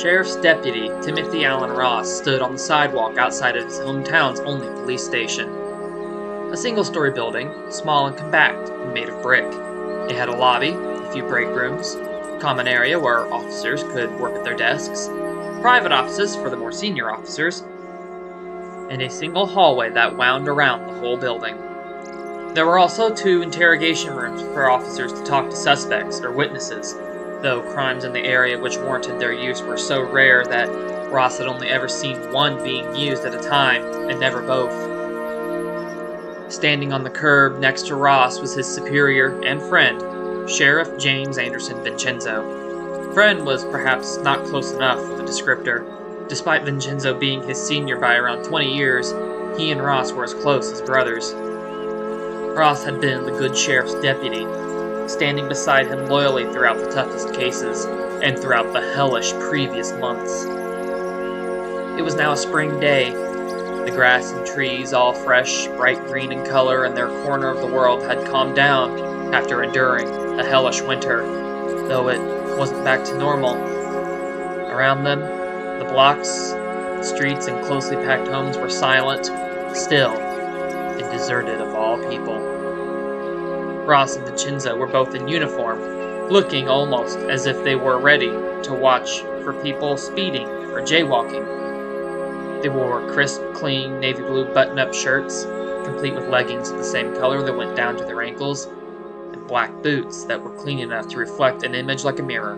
Sheriff's Deputy Timothy Allen Ross stood on the sidewalk outside of his hometown's only police station. A single-story building, small and compact, and made of brick. It had a lobby, a few break rooms, a common area where officers could work at their desks, private offices for the more senior officers, and a single hallway that wound around the whole building. There were also 2 interrogation rooms for officers to talk to suspects or witnesses, though crimes in the area which warranted their use were so rare that Ross had only ever seen one being used at a time, and never both. Standing on the curb next to Ross was his superior and friend, Sheriff James Anderson Vincenzo. Friend was perhaps not close enough of a descriptor. Despite Vincenzo being his senior by around 20 years, he and Ross were as close as brothers. Ross had been the good sheriff's deputy, standing beside him loyally throughout the toughest cases, and throughout the hellish previous months. It was now a spring day. The grass and trees, all fresh, bright green in color, in their corner of the world had calmed down after enduring a hellish winter, though it wasn't back to normal. Around them, the blocks, streets, and closely packed homes were silent, still, and deserted of all people. Ross and Vincenzo were both in uniform, looking almost as if they were ready to watch for people speeding or jaywalking. They wore crisp, clean, navy blue button-up shirts, complete with leggings of the same color that went down to their ankles, and black boots that were clean enough to reflect an image like a mirror.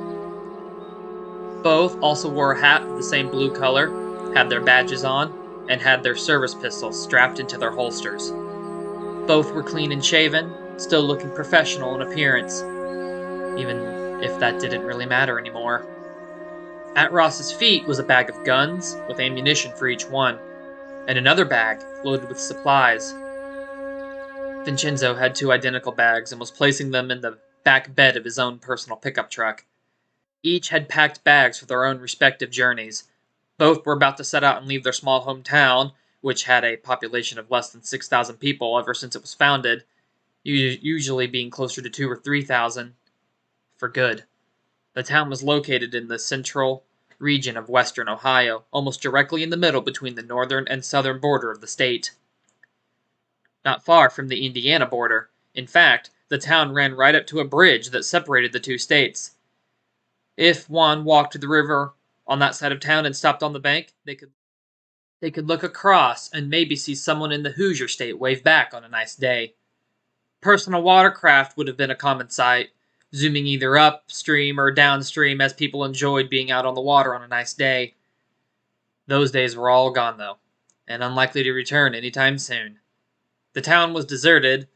Both also wore a hat of the same blue color, had their badges on, and had their service pistols strapped into their holsters. Both were clean and shaven, still looking professional in appearance, even if that didn't really matter anymore. At Ross's feet was a bag of guns, with ammunition for each one, and another bag loaded with supplies. Vincenzo had 2 identical bags and was placing them in the back bed of his own personal pickup truck. Each had packed bags for their own respective journeys. Both were about to set out and leave their small hometown, which had a population of less than 6,000 people ever since it was founded, usually being closer to 2,000 or 3,000, for good. The town was located in the central region of western Ohio, almost directly in the middle between the northern and southern border of the state. Not far from the Indiana border. In fact, the town ran right up to a bridge that separated the 2 states. If one walked to the river on that side of town and stopped on the bank, they could look across and maybe see someone in the Hoosier state wave back on a nice day. Personal watercraft would have been a common sight, zooming either upstream or downstream as people enjoyed being out on the water on a nice day. Those days were all gone, though, and unlikely to return anytime soon. The town was deserted.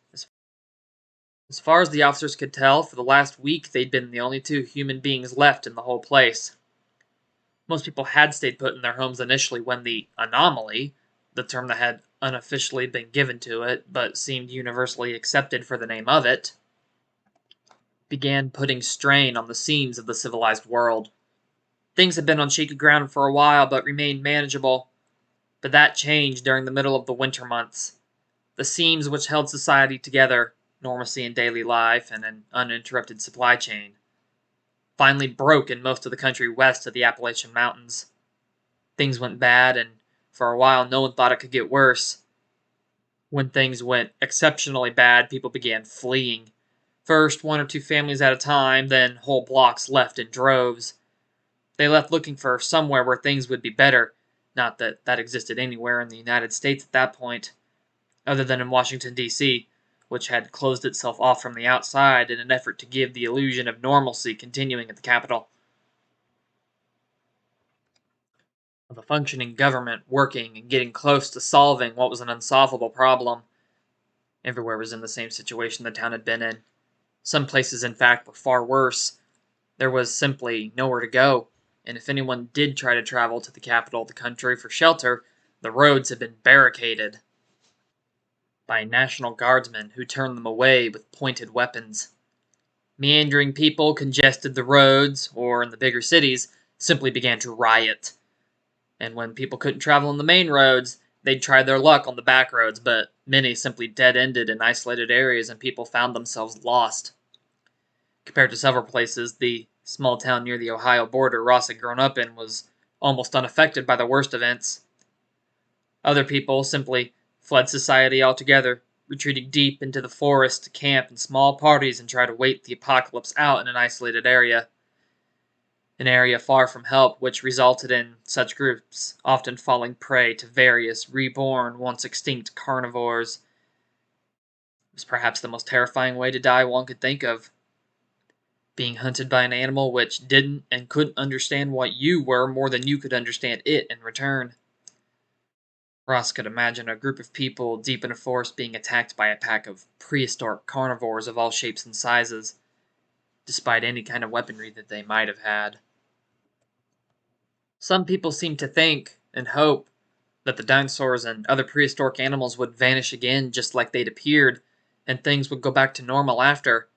As far as the officers could tell, for the last week they'd been the only 2 human beings left in the whole place. Most people had stayed put in their homes initially when the anomaly, the term that had unofficially been given to it, but seemed universally accepted for the name of it, began putting strain on the seams of the civilized world. Things had been on shaky ground for a while, but remained manageable. But that changed during the middle of the winter months. The seams which held society together, normalcy in daily life, and an uninterrupted supply chain, finally broke in most of the country west of the Appalachian Mountains. Things went bad, and for a while no one thought it could get worse. When things went exceptionally bad, people began fleeing. First 1 or 2 families at a time, then whole blocks left in droves. They left looking for somewhere where things would be better, not that that existed anywhere in the United States at that point, other than in Washington, D.C., which had closed itself off from the outside in an effort to give the illusion of normalcy continuing at the capital. Of a functioning government working and getting close to solving what was an unsolvable problem. Everywhere was in the same situation the town had been in. Some places, in fact, were far worse. There was simply nowhere to go, and if anyone did try to travel to the capital of the country for shelter, the roads had been barricaded by National Guardsmen who turned them away with pointed weapons. Meandering people congested the roads, or in the bigger cities, simply began to riot. And when people couldn't travel on the main roads, they'd try their luck on the back roads, but many simply dead-ended in isolated areas and people found themselves lost. Compared to several places, the The small town near the Ohio border Ross had grown up in was almost unaffected by the worst events. Other people simply fled society altogether, retreating deep into the forest to camp in small parties and try to wait the apocalypse out in an isolated area. An area far from help, which resulted in such groups often falling prey to various reborn, once extinct carnivores. It was perhaps the most terrifying way to die one could think of. Being hunted by an animal which didn't and couldn't understand what you were more than you could understand it in return. Ross could imagine a group of people deep in a forest being attacked by a pack of prehistoric carnivores of all shapes and sizes, despite any kind of weaponry that they might have had. Some people seemed to think and hope that the dinosaurs and other prehistoric animals would vanish again just like they'd appeared, and things would go back to normal after.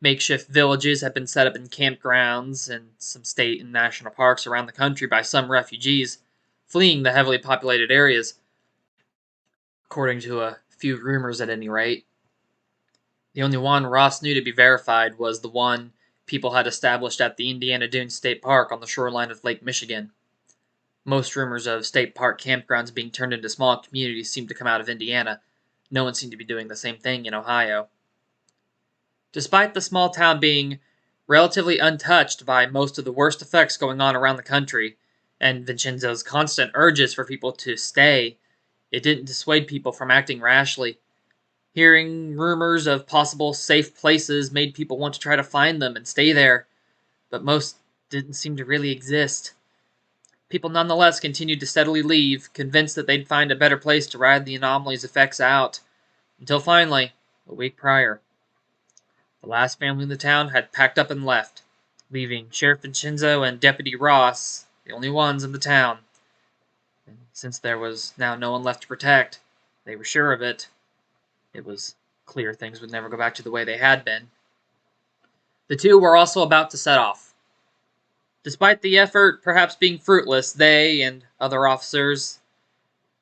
Makeshift villages had been set up in campgrounds in some state and national parks around the country by some refugees fleeing the heavily populated areas, according to a few rumors at any rate. The only one Ross knew to be verified was the one people had established at the Indiana Dunes State Park on the shoreline of Lake Michigan. Most rumors of state park campgrounds being turned into small communities seemed to come out of Indiana. No one seemed to be doing the same thing in Ohio. Despite the small town being relatively untouched by most of the worst effects going on around the country, and Vincenzo's constant urges for people to stay, it didn't dissuade people from acting rashly. Hearing rumors of possible safe places made people want to try to find them and stay there, but most didn't seem to really exist. People nonetheless continued to steadily leave, convinced that they'd find a better place to ride the anomaly's effects out, until finally, a week prior, the last family in the town had packed up and left, leaving Sheriff Vincenzo and Deputy Ross the only ones in the town. And since there was now no one left to protect, they were sure of it. It was clear things would never go back to the way they had been. The two were also about to set off. Despite the effort perhaps being fruitless, they and other officers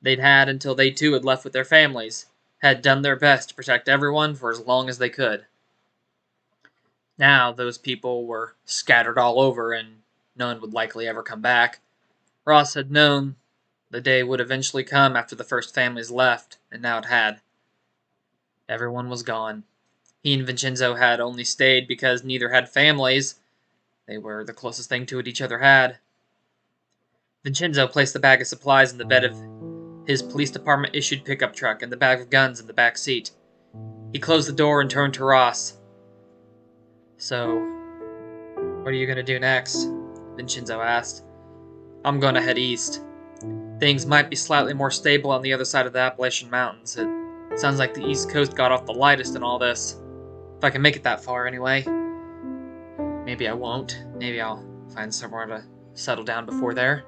they'd had until they too had left with their families had done their best to protect everyone for as long as they could. Now those people were scattered all over and none would likely ever come back. Ross had known the day would eventually come after the first families left, and now it had. Everyone was gone. He and Vincenzo had only stayed because neither had families. They were the closest thing to it each other had. Vincenzo placed the bag of supplies in the bed of his police department issued pickup truck and the bag of guns in the back seat. He closed the door and turned to Ross. "So, what are you going to do next?" Vincenzo asked. "I'm going to head east. Things might be slightly more stable on the other side of the Appalachian Mountains. It sounds like the East Coast got off the lightest in all this. If I can make it that far, anyway. Maybe I won't. Maybe I'll find somewhere to settle down before there."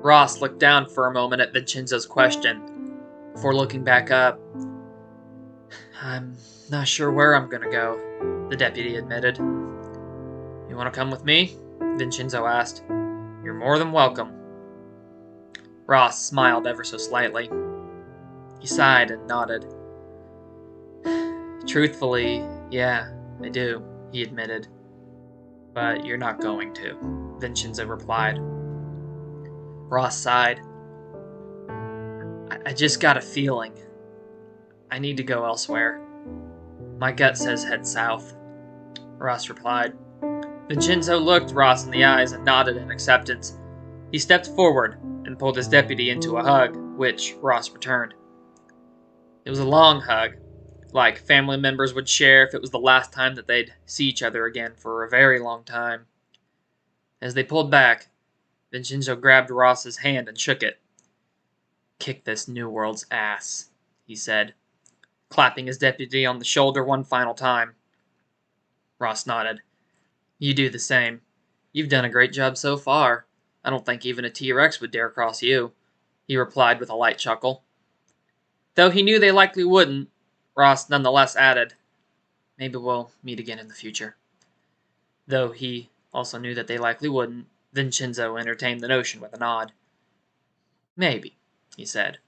Ross looked down for a moment at Vincenzo's question, before looking back up. "I'm not sure where I'm going to go," the deputy admitted. "You want to come with me?" Vincenzo asked. "You're more than welcome." Ross smiled ever so slightly. He sighed and nodded. "Truthfully, yeah, I do," he admitted. "But you're not going to," Vincenzo replied. Ross sighed. I just got a feeling. I need to go elsewhere. My gut says head south," Ross replied. Vincenzo looked Ross in the eyes and nodded in acceptance. He stepped forward and pulled his deputy into a hug, which Ross returned. It was a long hug, like family members would share if it was the last time that they'd see each other again for a very long time. As they pulled back, Vincenzo grabbed Ross's hand and shook it. "Kick this New World's ass," he said, clapping his deputy on the shoulder one final time. Ross nodded. "You do the same. You've done a great job so far. I don't think even a T-Rex would dare cross you," he replied with a light chuckle. Though he knew they likely wouldn't, Ross nonetheless added, "Maybe we'll meet again in the future." Though he also knew that they likely wouldn't, Vincenzo entertained the notion with a nod. "Maybe," he said,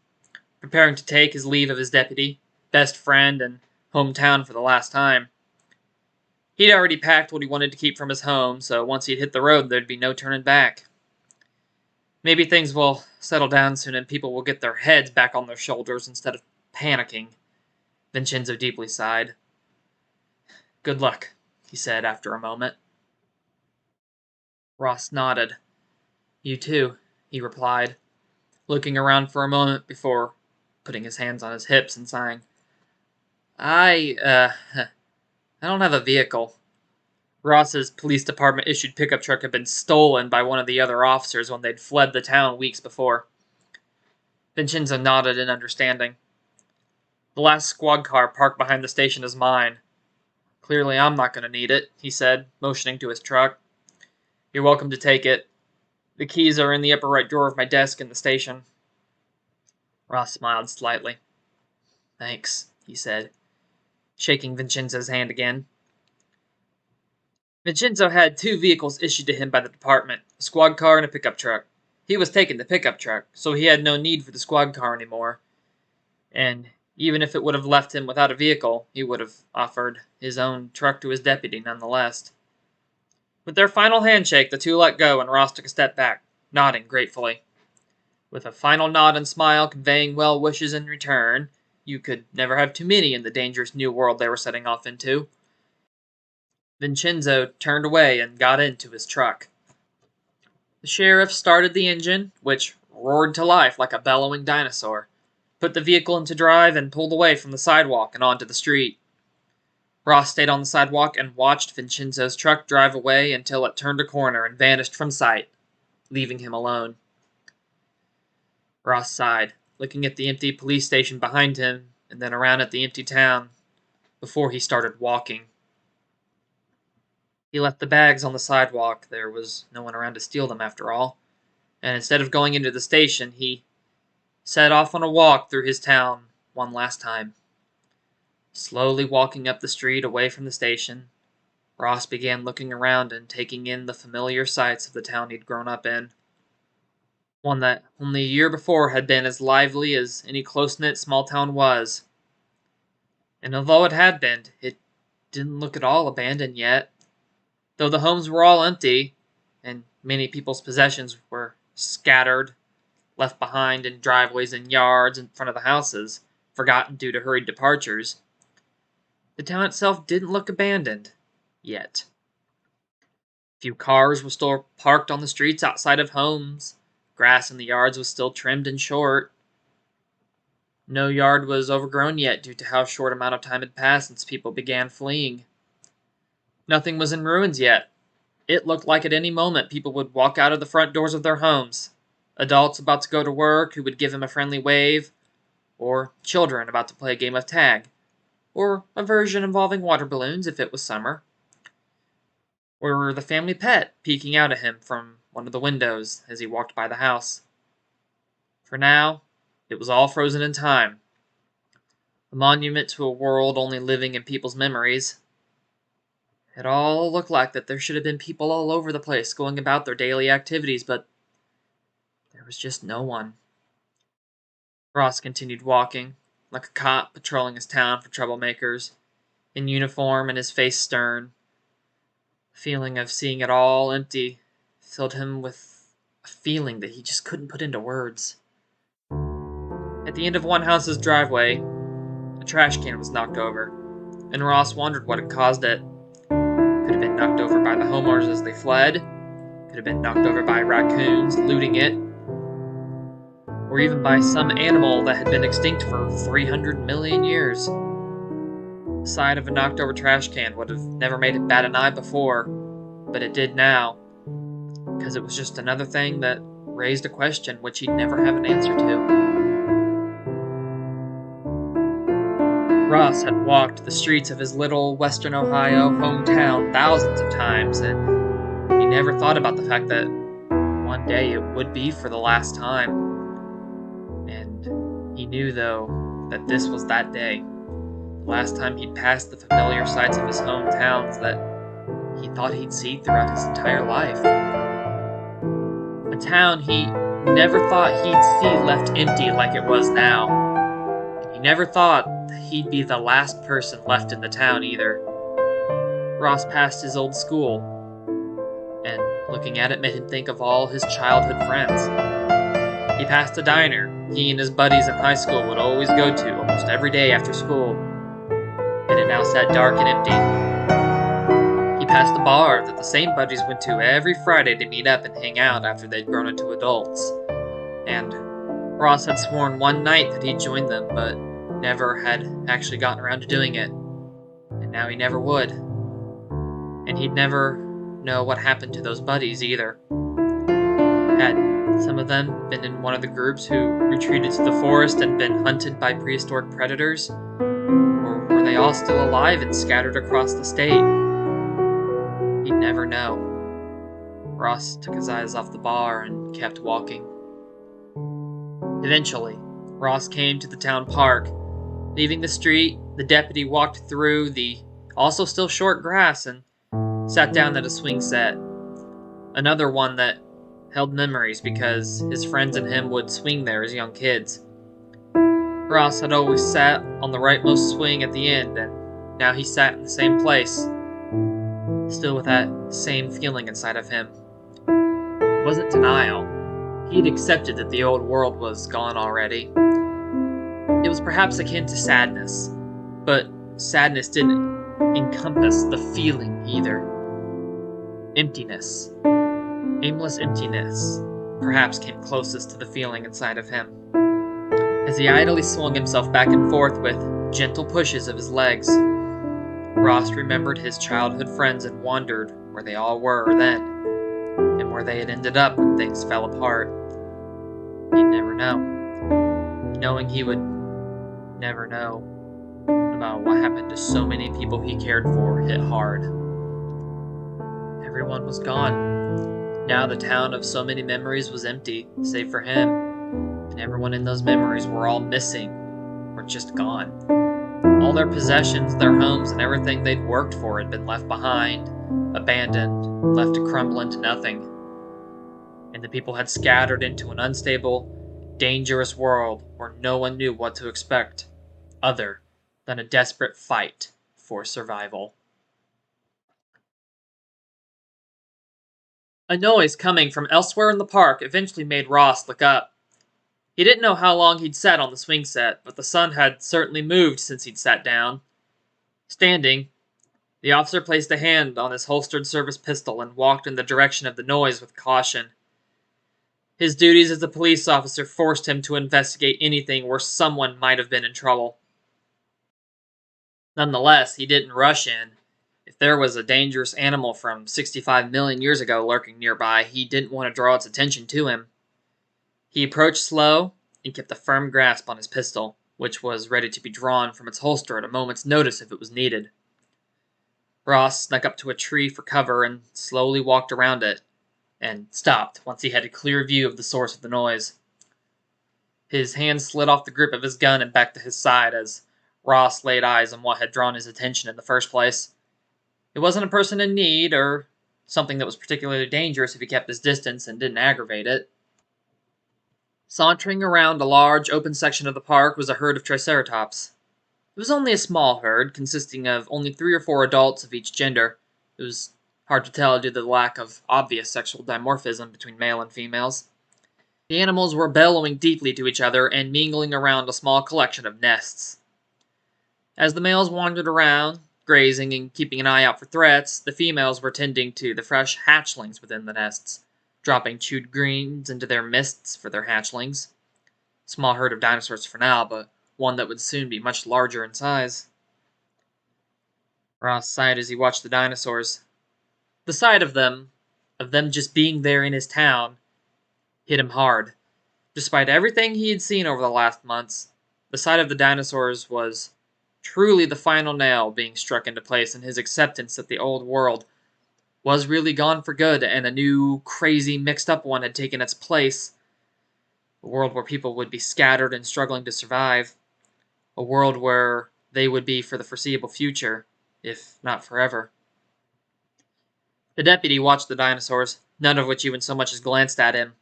preparing to take his leave of his deputy, best friend, and hometown for the last time. He'd already packed what he wanted to keep from his home, so once he'd hit the road, there'd be no turning back. Maybe things will settle down soon and people will get their heads back on their shoulders instead of panicking. Vincenzo deeply sighed. Good luck, he said after a moment. Ross nodded. You too, he replied, looking around for a moment before putting his hands on his hips and sighing. I don't have a vehicle. Ross's police department issued pickup truck had been stolen by one of the other officers when they'd fled the town weeks before. Vincenzo nodded in understanding. The last squad car parked behind the station is mine. Clearly I'm not going to need it, he said, motioning to his truck. You're welcome to take it. The keys are in the upper right drawer of my desk in the station. Ross smiled slightly. Thanks, he said, shaking Vincenzo's hand again. Vincenzo had 2 vehicles issued to him by the department, a squad car and a pickup truck. He was taking the pickup truck, so he had no need for the squad car anymore. And even if it would have left him without a vehicle, he would have offered his own truck to his deputy nonetheless. With their final handshake, the two let go and Ross took a step back, nodding gratefully. With a final nod and smile conveying well wishes in return, you could never have too many in the dangerous new world they were setting off into. Vincenzo turned away and got into his truck. The sheriff started the engine, which roared to life like a bellowing dinosaur, put the vehicle into drive, and pulled away from the sidewalk and onto the street. Ross stayed on the sidewalk and watched Vincenzo's truck drive away until it turned a corner and vanished from sight, leaving him alone. Ross sighed, looking at the empty police station behind him and then around at the empty town before he started walking. He left the bags on the sidewalk. There was no one around to steal them after all. And instead of going into the station, he set off on a walk through his town one last time. Slowly walking up the street away from the station, Ross began looking around and taking in the familiar sights of the town he'd grown up in. One that only a year before had been as lively as any close-knit small town was. And although it had been, it didn't look at all abandoned yet. Though the homes were all empty, and many people's possessions were scattered, left behind in driveways and yards in front of the houses, forgotten due to hurried departures, the town itself didn't look abandoned, yet. A few cars were still parked on the streets outside of homes, grass in the yards was still trimmed and short. No yard was overgrown yet due to how short amount of time had passed since people began fleeing. Nothing was in ruins yet. It looked like at any moment people would walk out of the front doors of their homes, adults about to go to work who would give him a friendly wave, or children about to play a game of tag, or a version involving water balloons if it was summer, or the family pet peeking out at him from one of the windows as he walked by the house. For now, it was all frozen in time, a monument to a world only living in people's memories. It all looked like that there should have been people all over the place going about their daily activities, but there was just no one. Ross continued walking, like a cop patrolling his town for troublemakers, in uniform and his face stern. The feeling of seeing it all empty filled him with a feeling that he just couldn't put into words. At the end of one house's driveway, a trash can was knocked over, and Ross wondered what had caused it. Could have been knocked over by the homeowners as they fled, could have been knocked over by raccoons looting it, or even by some animal that had been extinct for 300 million years. The sight of a knocked over trash can would have never made it bat an eye before, but it did now, because it was just another thing that raised a question which he'd never have an answer to. Ross had walked the streets of his little Western Ohio hometown thousands of times, and he never thought about the fact that one day it would be for the last time. And he knew, though, that this was that day, the last time he'd passed the familiar sights of his hometowns that he thought he'd see throughout his entire life. A town he never thought he'd see left empty like it was now. He never thought that he'd be the last person left in the town either. Ross passed his old school, and looking at it made him think of all his childhood friends. He passed a diner he and his buddies in high school would always go to almost every day after school, and it now sat dark and empty. He passed a bar that the same buddies went to every Friday to meet up and hang out after they'd grown into adults, and Ross had sworn one night that he'd join them, but never had actually gotten around to doing it, and now he never would. And he'd never know what happened to those buddies either. Had some of them been in one of the groups who retreated to the forest and been hunted by prehistoric predators? Or were they all still alive and scattered across the state? He'd never know. Ross took his eyes off the bar and kept walking. Eventually, Ross came to the town park. Leaving the street, the deputy walked through the also still short grass and sat down at a swing set. Another one that held memories because his friends and him would swing there as young kids. Ross had always sat on the rightmost swing at the end, and now he sat in the same place, still with that same feeling inside of him. It wasn't denial. He'd accepted that the old world was gone already. It was perhaps akin to sadness, but sadness didn't encompass the feeling either. Emptiness. Aimless emptiness perhaps came closest to the feeling inside of him. As he idly swung himself back and forth with gentle pushes of his legs, Ross remembered his childhood friends and wondered where they all were then, and where they had ended up when things fell apart. He'd never know. Knowing he would never know about what happened to so many people he cared for hit hard. Everyone was gone. Now the town of so many memories was empty, save for him, and everyone in those memories were all missing, or just gone. All their possessions, their homes, and everything they'd worked for had been left behind, abandoned, left to crumble into nothing. And the people had scattered into an unstable, dangerous world where no one knew what to expect, other than a desperate fight for survival. A noise coming from elsewhere in the park eventually made Ross look up. He didn't know how long he'd sat on the swing set, but the sun had certainly moved since he'd sat down. Standing, the officer placed a hand on his holstered service pistol and walked in the direction of the noise with caution. His duties as a police officer forced him to investigate anything where someone might have been in trouble. Nonetheless, he didn't rush in. If there was a dangerous animal from 65 million years ago lurking nearby, he didn't want to draw its attention to him. He approached slow and kept a firm grasp on his pistol, which was ready to be drawn from its holster at a moment's notice if it was needed. Ross snuck up to a tree for cover and slowly walked around it, and stopped once he had a clear view of the source of the noise. His hand slid off the grip of his gun and back to his side as Ross laid eyes on what had drawn his attention in the first place. It wasn't a person in need, or something that was particularly dangerous if he kept his distance and didn't aggravate it. Sauntering around a large open section of the park was a herd of Triceratops. It was only a small herd, consisting of only 3 or 4 adults of each gender. It was hard to tell due to the lack of obvious sexual dimorphism between male and females. The animals were bellowing deeply to each other and mingling around a small collection of nests. As the males wandered around, grazing and keeping an eye out for threats, the females were tending to the fresh hatchlings within the nests, dropping chewed greens into their mists for their hatchlings. Small herd of dinosaurs for now, but one that would soon be much larger in size. Ross sighed as he watched the dinosaurs. The sight of them just being there in his town, hit him hard. Despite everything he had seen over the last months, the sight of the dinosaurs was truly the final nail being struck into place in his acceptance that the old world was really gone for good and a new, crazy, mixed-up one had taken its place. A world where people would be scattered and struggling to survive. A world where they would be for the foreseeable future, if not forever. The deputy watched the dinosaurs, none of which even so much as glanced at him,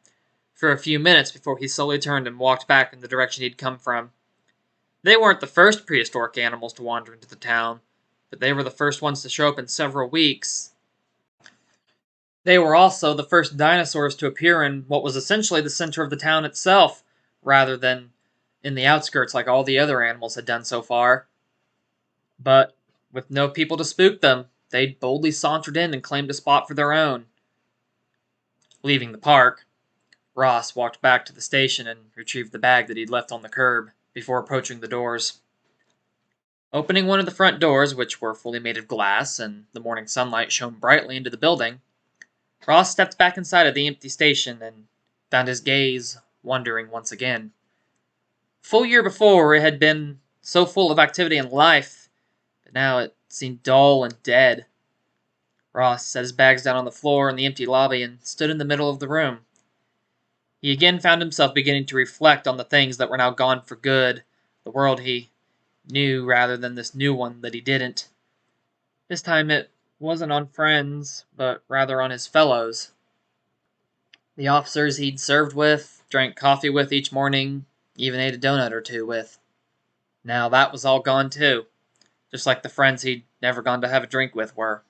for a few minutes before he slowly turned and walked back in the direction he'd come from. They weren't the first prehistoric animals to wander into the town. but they were the first ones to show up in several weeks. They were also the first dinosaurs to appear in what was essentially the center of the town itself, rather than in the outskirts like all the other animals had done so far. But with no people to spook them, they boldly sauntered in and claimed a spot for their own. Leaving the park, Ross walked back to the station and retrieved the bag that he'd left on the curb before approaching the doors. Opening one of the front doors, which were fully made of glass and the morning sunlight shone brightly into the building, Ross stepped back inside of the empty station and found his gaze wandering once again. Full year before, it had been so full of activity and life, but now it seemed dull and dead. Ross set his bags down on the floor in the empty lobby and stood in the middle of the room. He again found himself beginning to reflect on the things that were now gone for good, the world he knew rather than this new one that he didn't. This time it wasn't on friends, but rather on his fellows. The officers he'd served with, drank coffee with each morning, even ate a donut or two with. Now that was all gone too, just like the friends he'd never gone to have a drink with were.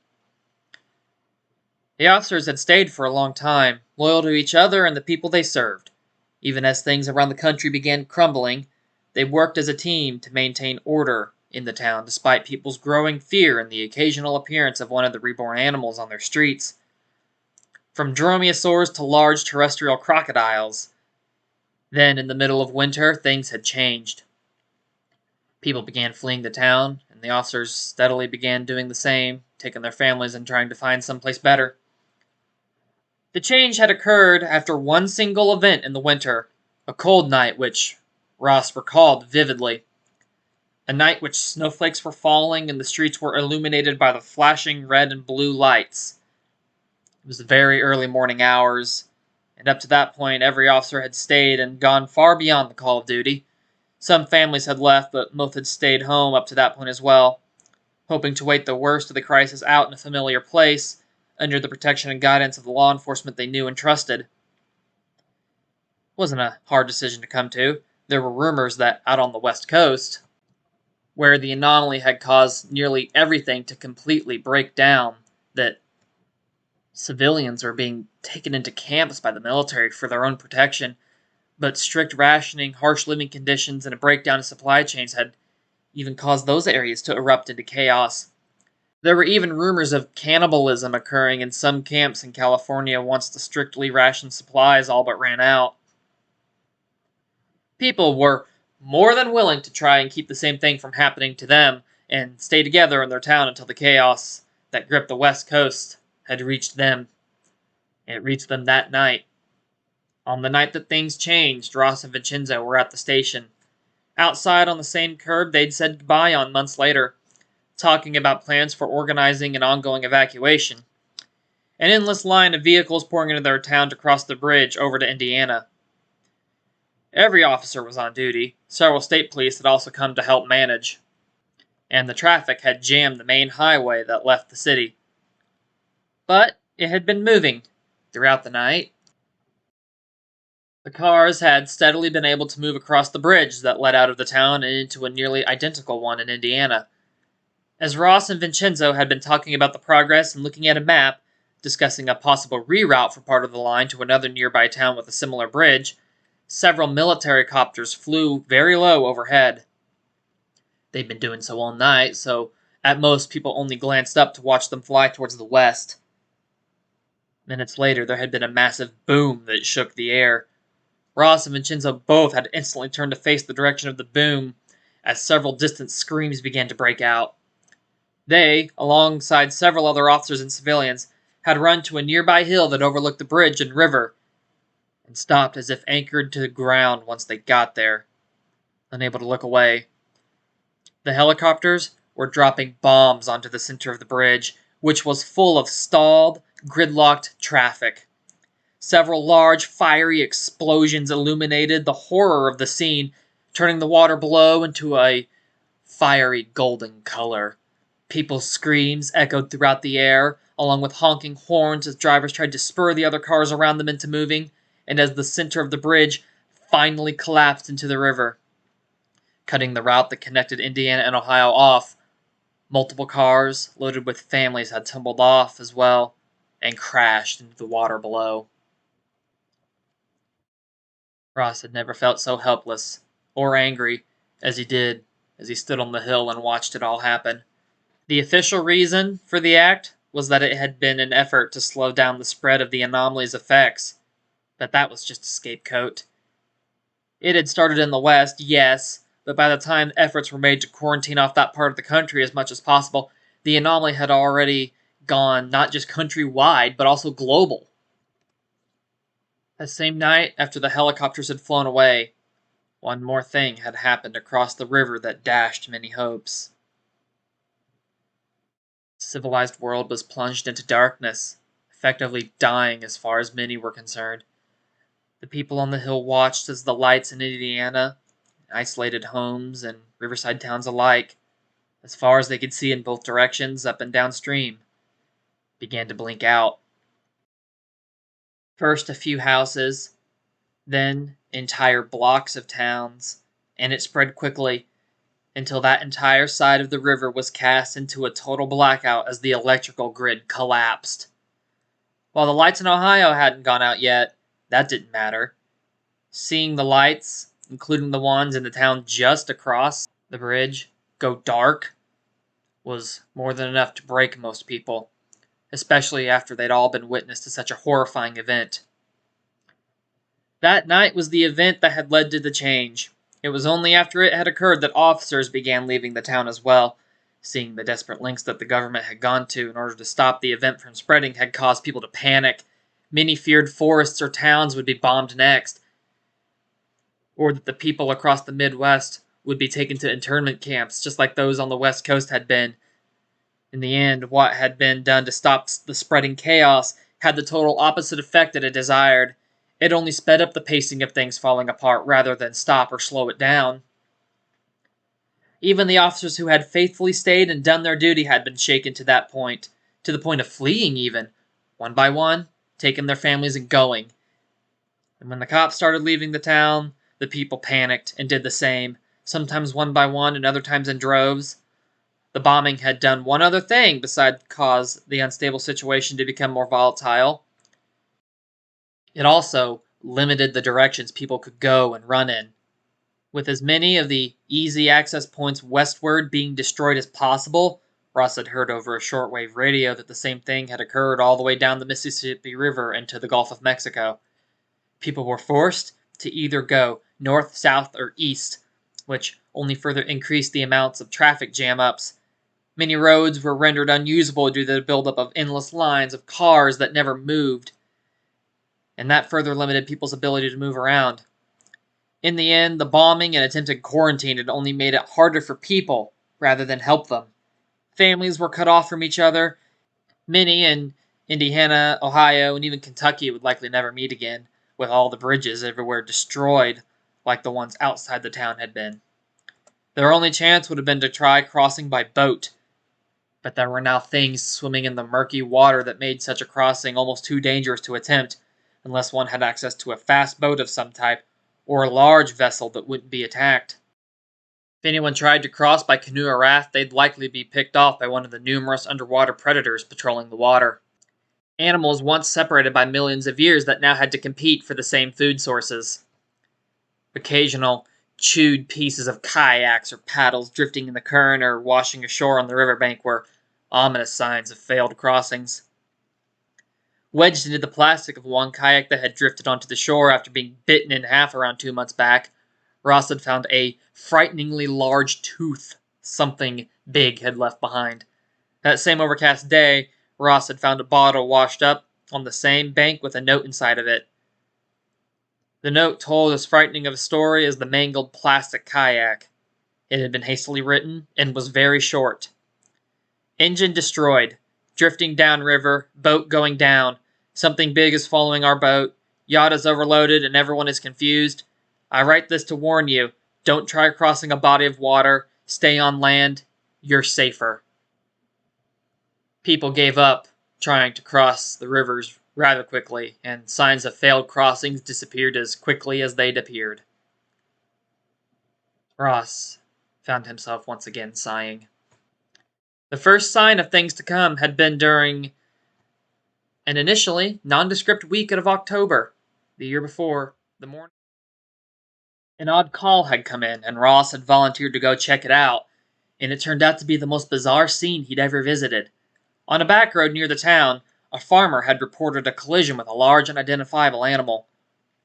The officers had stayed for a long time, loyal to each other and the people they served. Even as things around the country began crumbling, they worked as a team to maintain order in the town despite people's growing fear and the occasional appearance of one of the reborn animals on their streets. From dromaeosaurs to large terrestrial crocodiles. Then, in the middle of winter, things had changed. People began fleeing the town, and the officers steadily began doing the same, taking their families and trying to find someplace better. The change had occurred after one single event in the winter, a cold night which Ross recalled vividly. A night which snowflakes were falling and the streets were illuminated by the flashing red and blue lights. It was the very early morning hours, and up to that point every officer had stayed and gone far beyond the call of duty. Some families had left, but most had stayed home up to that point as well, hoping to wait the worst of the crisis out in a familiar place, under the protection and guidance of the law enforcement they knew and trusted. It wasn't a hard decision to come to. There were rumors that out on the West Coast, where the anomaly had caused nearly everything to completely break down, that civilians were being taken into camps by the military for their own protection, but strict rationing, harsh living conditions, and a breakdown in supply chains had even caused those areas to erupt into chaos. There were even rumors of cannibalism occurring in some camps in California once the strictly rationed supplies all but ran out. People were more than willing to try and keep the same thing from happening to them and stay together in their town until the chaos that gripped the West Coast had reached them. It reached them that night. On the night that things changed, Ross and Vincenzo were at the station. Outside on the same curb they'd said goodbye on months later, talking about plans for organizing an ongoing evacuation. An endless line of vehicles pouring into their town to cross the bridge over to Indiana. Every officer was on duty. Several state police had also come to help manage. And the traffic had jammed the main highway that left the city. But it had been moving throughout the night. The cars had steadily been able to move across the bridge that led out of the town and into a nearly identical one in Indiana. As Ross and Vincenzo had been talking about the progress and looking at a map, discussing a possible reroute for part of the line to another nearby town with a similar bridge, several military copters flew very low overhead. They'd been doing so all night, so at most people only glanced up to watch them fly towards the west. Minutes later, there had been a massive boom that shook the air. Ross and Vincenzo both had instantly turned to face the direction of the boom, as several distant screams began to break out. They, alongside several other officers and civilians, had run to a nearby hill that overlooked the bridge and river, and stopped as if anchored to the ground once they got there, unable to look away. The helicopters were dropping bombs onto the center of the bridge, which was full of stalled, gridlocked traffic. Several large, fiery explosions illuminated the horror of the scene, turning the water below into a fiery golden color. People's screams echoed throughout the air, along with honking horns as drivers tried to spur the other cars around them into moving, and as the center of the bridge finally collapsed into the river, cutting the route that connected Indiana and Ohio off. Multiple cars loaded with families had tumbled off as well and crashed into the water below. Ross had never felt so helpless or angry as he did as he stood on the hill and watched it all happen. The official reason for the act was that it had been an effort to slow down the spread of the anomaly's effects, but that was just a scapegoat. It had started in the West, yes, but by the time efforts were made to quarantine off that part of the country as much as possible, the anomaly had already gone not just countrywide, but also global. That same night, after the helicopters had flown away, one more thing had happened across the river that dashed many hopes. The civilized world was plunged into darkness, effectively dying as far as many were concerned. The people on the hill watched as the lights in Indiana, isolated homes and riverside towns alike, as far as they could see in both directions, up and downstream, began to blink out. First a few houses, then entire blocks of towns, and it spread quickly until that entire side of the river was cast into a total blackout as the electrical grid collapsed. While the lights in Ohio hadn't gone out yet, that didn't matter. Seeing the lights, including the ones in the town just across the bridge, go dark was more than enough to break most people, especially after they'd all been witness to such a horrifying event. That night was the event that had led to the change. It was only after it had occurred that officers began leaving the town as well. Seeing the desperate lengths that the government had gone to in order to stop the event from spreading had caused people to panic. Many feared forests or towns would be bombed next, or that the people across the Midwest would be taken to internment camps just like those on the West Coast had been. In the end, what had been done to stop the spreading chaos had the total opposite effect that it desired. It only sped up the pacing of things falling apart rather than stop or slow it down. Even the officers who had faithfully stayed and done their duty had been shaken to that point, to the point of fleeing even, one by one, taking their families and going. And when the cops started leaving the town, the people panicked and did the same, sometimes one by one and other times in droves. The bombing had done one other thing besides cause the unstable situation to become more volatile. It also limited the directions people could go and run in. With as many of the easy access points westward being destroyed as possible, Ross had heard over a shortwave radio that the same thing had occurred all the way down the Mississippi River into the Gulf of Mexico. People were forced to either go north, south, or east, which only further increased the amounts of traffic jam-ups. Many roads were rendered unusable due to the buildup of endless lines of cars that never moved, and that further limited people's ability to move around. In the end, the bombing and attempted quarantine had only made it harder for people rather than help them. Families were cut off from each other. Many in Indiana, Ohio, and even Kentucky would likely never meet again, with all the bridges everywhere destroyed like the ones outside the town had been. Their only chance would have been to try crossing by boat, but there were now things swimming in the murky water that made such a crossing almost too dangerous to attempt, unless one had access to a fast boat of some type, or a large vessel that wouldn't be attacked. If anyone tried to cross by canoe or raft, they'd likely be picked off by one of the numerous underwater predators patrolling the water. Animals once separated by millions of years that now had to compete for the same food sources. Occasional chewed pieces of kayaks or paddles drifting in the current or washing ashore on the riverbank were ominous signs of failed crossings. Wedged into the plastic of one kayak that had drifted onto the shore after being bitten in half around 2 months back, Ross had found a frighteningly large tooth something big had left behind. That same overcast day, Ross had found a bottle washed up on the same bank with a note inside of it. The note told as frightening of a story as the mangled plastic kayak. It had been hastily written and was very short. Engine destroyed. Drifting downriver. Boat going down. Something big is following our boat. Yacht is overloaded and everyone is confused. I write this to warn you. Don't try crossing a body of water. Stay on land. You're safer. People gave up trying to cross the rivers rather quickly, and signs of failed crossings disappeared as quickly as they'd appeared. Ross found himself once again sighing. The first sign of things to come had been during an initially nondescript week of October, the year before, the morning. An odd call had come in, and Ross had volunteered to go check it out, and it turned out to be the most bizarre scene he'd ever visited. On a back road near the town, a farmer had reported a collision with a large unidentifiable animal.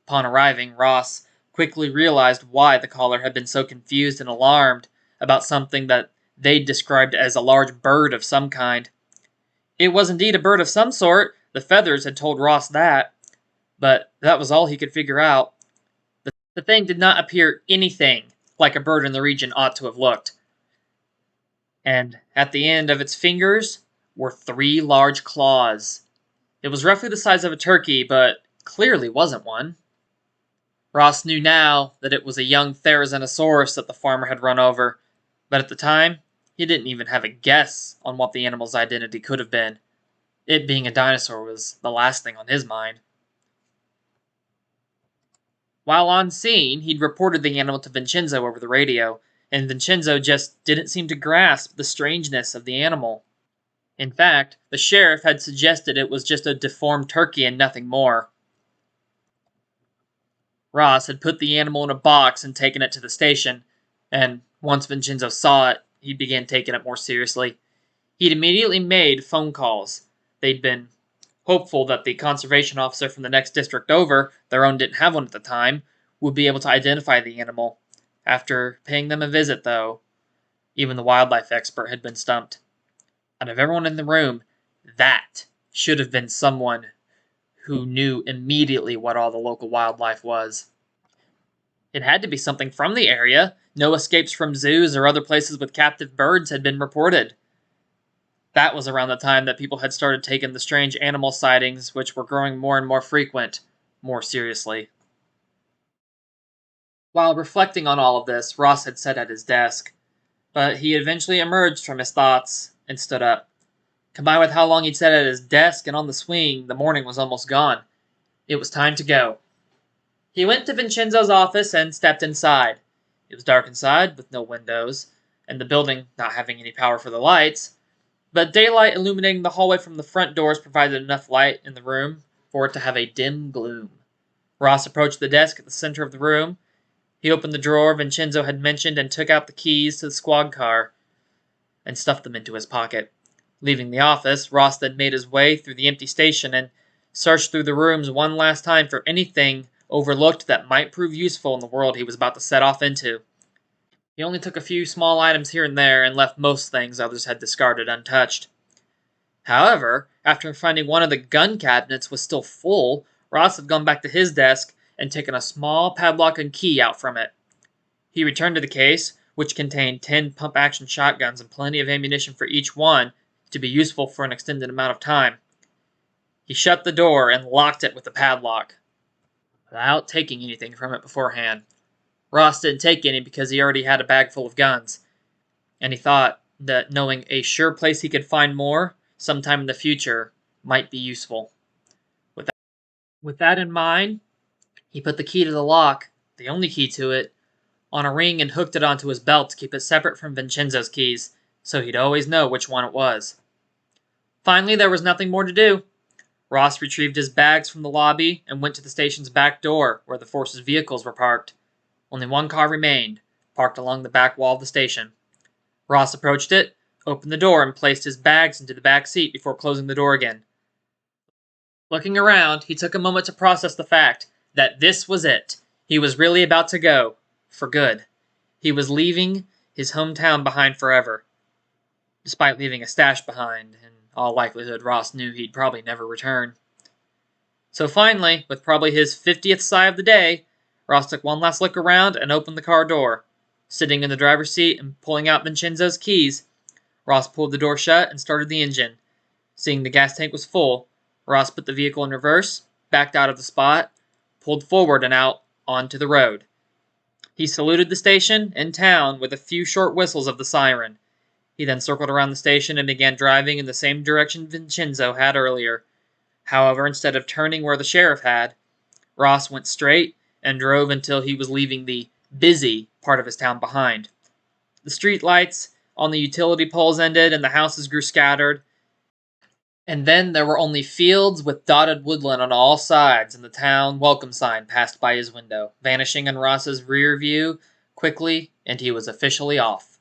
Upon arriving, Ross quickly realized why the caller had been so confused and alarmed about something that they'd described as a large bird of some kind. It was indeed a bird of some sort, the feathers had told Ross that, but that was all he could figure out. The thing did not appear anything like a bird in the region ought to have looked. And at the end of its fingers were 3 large claws. It was roughly the size of a turkey, but clearly wasn't one. Ross knew now that it was a young Therizinosaurus that the farmer had run over, but at the time, he didn't even have a guess on what the animal's identity could have been. It being a dinosaur was the last thing on his mind. While on scene, he'd reported the animal to Vincenzo over the radio, and Vincenzo just didn't seem to grasp the strangeness of the animal. In fact, the sheriff had suggested it was just a deformed turkey and nothing more. Ross had put the animal in a box and taken it to the station, and once Vincenzo saw it, he began taking it more seriously. He'd immediately made phone calls. They'd been hopeful that the conservation officer from the next district over, their own didn't have one at the time, would be able to identify the animal. After paying them a visit, though, even the wildlife expert had been stumped. Out of everyone in the room, that should have been someone who knew immediately what all the local wildlife was. It had to be something from the area. No escapes from zoos or other places with captive birds had been reported. That was around the time that people had started taking the strange animal sightings, which were growing more and more frequent, more seriously. While reflecting on all of this, Ross had sat at his desk, but he eventually emerged from his thoughts and stood up. Combined with how long he'd sat at his desk and on the swing, the morning was almost gone. It was time to go. He went to Vincenzo's office and stepped inside. It was dark inside, with no windows, and the building not having any power for the lights, but daylight illuminating the hallway from the front doors provided enough light in the room for it to have a dim gloom. Ross approached the desk at the center of the room. He opened the drawer Vincenzo had mentioned and took out the keys to the squad car and stuffed them into his pocket. Leaving the office, Ross then made his way through the empty station and searched through the rooms one last time for anything overlooked that might prove useful in the world he was about to set off into. He only took a few small items here and there and left most things others had discarded untouched. However, after finding one of the gun cabinets was still full, Ross had gone back to his desk and taken a small padlock and key out from it. He returned to the case, which contained 10 pump-action shotguns and plenty of ammunition for each one to be useful for an extended amount of time. He shut the door and locked it with the padlock, without taking anything from it beforehand. Ross didn't take any because he already had a bag full of guns, and he thought that knowing a sure place he could find more sometime in the future might be useful. With that in mind, he put the key to the lock, the only key to it, on a ring and hooked it onto his belt to keep it separate from Vincenzo's keys, so he'd always know which one it was. Finally, there was nothing more to do. Ross retrieved his bags from the lobby and went to the station's back door, where the force's vehicles were parked. Only one car remained, parked along the back wall of the station. Ross approached it, opened the door, and placed his bags into the back seat before closing the door again. Looking around, he took a moment to process the fact that this was it. He was really about to go, for good. He was leaving his hometown behind forever. Despite leaving a stash behind, in all likelihood Ross knew he'd probably never return. So finally, with probably his 50th sigh of the day, Ross took one last look around and opened the car door. Sitting in the driver's seat and pulling out Vincenzo's keys, Ross pulled the door shut and started the engine. Seeing the gas tank was full, Ross put the vehicle in reverse, backed out of the spot, pulled forward and out onto the road. He saluted the station and town with a few short whistles of the siren. He then circled around the station and began driving in the same direction Vincenzo had earlier. However, instead of turning where the sheriff had, Ross went straight and drove until he was leaving the busy part of his town behind. The street lights on the utility poles ended and the houses grew scattered. And then there were only fields with dotted woodland on all sides, and the town welcome sign passed by his window, vanishing in Ross's rear view quickly, and he was officially off.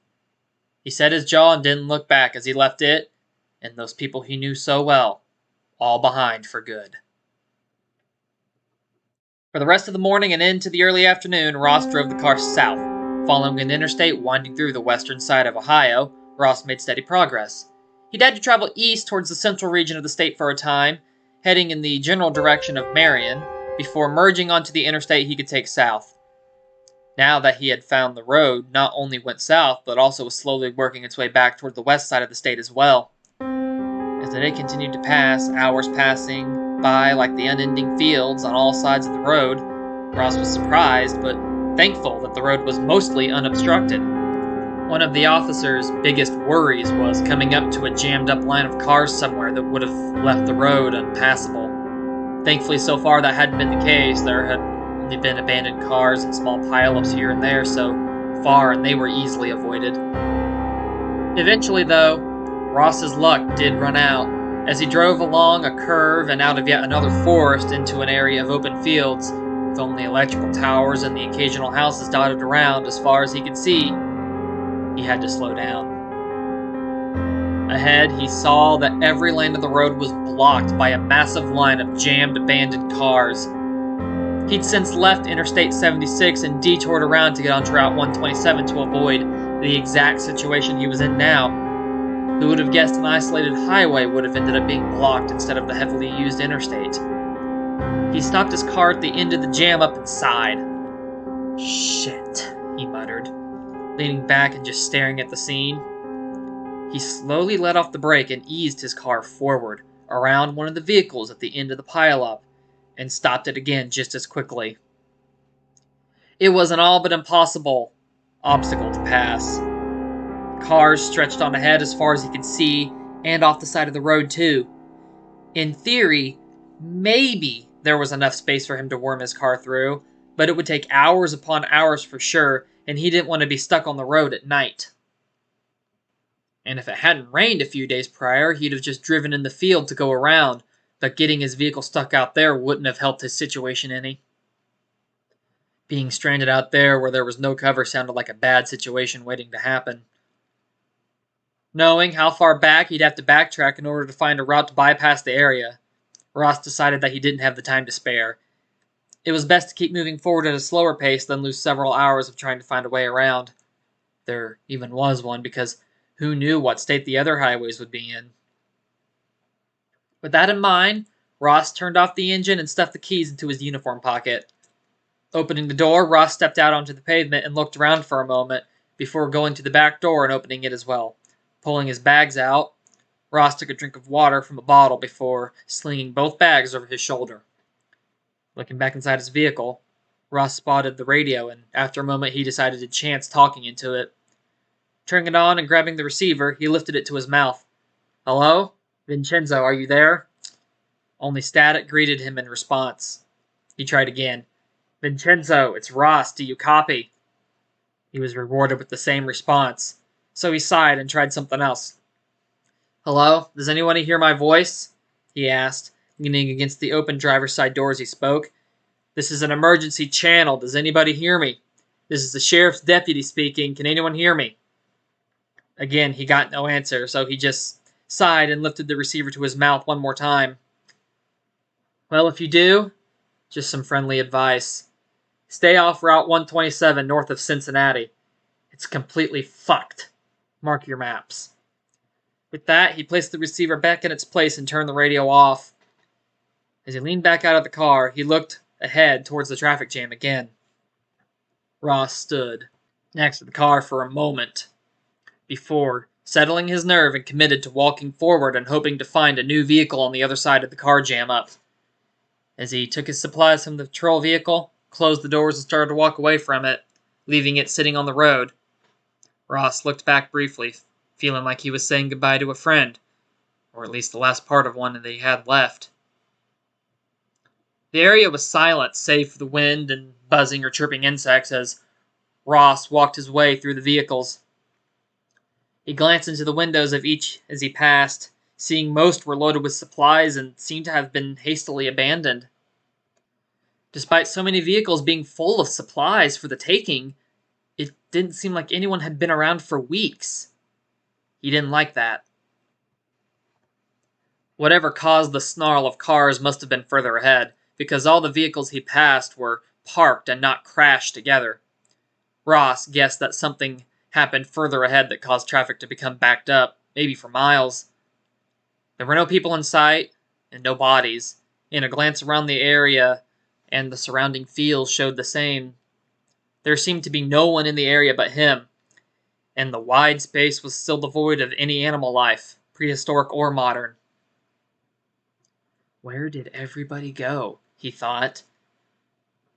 He set his jaw and didn't look back as he left it, and those people he knew so well, all behind for good. For the rest of the morning and into the early afternoon, Ross drove the car south. Following an interstate winding through the western side of Ohio, Ross made steady progress. He'd had to travel east towards the central region of the state for a time, heading in the general direction of Marion, before merging onto the interstate he could take south. Now that he had found the road, not only went south, but also was slowly working its way back toward the west side of the state as well. As the day continued to pass, hours passing by like the unending fields on all sides of the road, Ross was surprised, but thankful that the road was mostly unobstructed. One of the officers' biggest worries was coming up to a jammed-up line of cars somewhere that would have left the road unpassable. Thankfully, so far that hadn't been the case. There had only been abandoned cars and small pile-ups here and there so far, and they were easily avoided. Eventually, though, Ross's luck did run out. As he drove along a curve and out of yet another forest into an area of open fields, with only electrical towers and the occasional houses dotted around as far as he could see, he had to slow down. Ahead, he saw that every lane of the road was blocked by a massive line of jammed, abandoned cars. He'd since left Interstate 76 and detoured around to get onto Route 127 to avoid the exact situation he was in now. Who would have guessed an isolated highway would have ended up being blocked instead of the heavily used interstate? He stopped his car at the end of the jam up and sighed. "Shit," he muttered, leaning back and just staring at the scene. He slowly let off the brake and eased his car forward, around one of the vehicles at the end of the pileup, and stopped it again just as quickly. It was an all but impossible obstacle to pass. Cars stretched on ahead as far as he could see, and off the side of the road too. In theory, maybe there was enough space for him to worm his car through, but it would take hours upon hours for sure, and he didn't want to be stuck on the road at night. And if it hadn't rained a few days prior, he'd have just driven in the field to go around, but getting his vehicle stuck out there wouldn't have helped his situation any. Being stranded out there where there was no cover sounded like a bad situation waiting to happen. Knowing how far back he'd have to backtrack in order to find a route to bypass the area, Ross decided that he didn't have the time to spare. It was best to keep moving forward at a slower pace than lose several hours of trying to find a way around. There even was one, because who knew what state the other highways would be in? With that in mind, Ross turned off the engine and stuffed the keys into his uniform pocket. Opening the door, Ross stepped out onto the pavement and looked around for a moment before going to the back door and opening it as well. Pulling his bags out, Ross took a drink of water from a bottle before slinging both bags over his shoulder. Looking back inside his vehicle, Ross spotted the radio, and after a moment he decided to chance talking into it. Turning it on and grabbing the receiver, he lifted it to his mouth. "Hello? Vincenzo, are you there?" Only static greeted him in response. He tried again. "Vincenzo, it's Ross, do you copy?" He was rewarded with the same response, so he sighed and tried something else. "Hello? Does anyone hear my voice?" he asked, leaning against the open driver's side door as he spoke. "This is an emergency channel. Does anybody hear me? This is the sheriff's deputy speaking. Can anyone hear me?" Again, he got no answer, so he just sighed and lifted the receiver to his mouth one more time. "Well, if you do, just some friendly advice. Stay off Route 127 north of Cincinnati. It's completely fucked. Mark your maps." With that, he placed the receiver back in its place and turned the radio off. As he leaned back out of the car, he looked ahead towards the traffic jam again. Ross stood next to the car for a moment before settling his nerve and committed to walking forward and hoping to find a new vehicle on the other side of the car jam up. As he took his supplies from the patrol vehicle, closed the doors and started to walk away from it, leaving it sitting on the road, Ross looked back briefly, feeling like he was saying goodbye to a friend, or at least the last part of one that he had left. The area was silent, save for the wind and buzzing or chirping insects as Ross walked his way through the vehicles. He glanced into the windows of each as he passed, seeing most were loaded with supplies and seemed to have been hastily abandoned. Despite so many vehicles being full of supplies for the taking, it didn't seem like anyone had been around for weeks. He didn't like that. Whatever caused the snarl of cars must have been further ahead, because all the vehicles he passed were parked and not crashed together. Ross guessed that something happened further ahead that caused traffic to become backed up, maybe for miles. There were no people in sight, and no bodies, and a glance around the area and the surrounding fields showed the same. There seemed to be no one in the area but him, and the wide space was still devoid of any animal life, prehistoric or modern. Where did everybody go? He thought.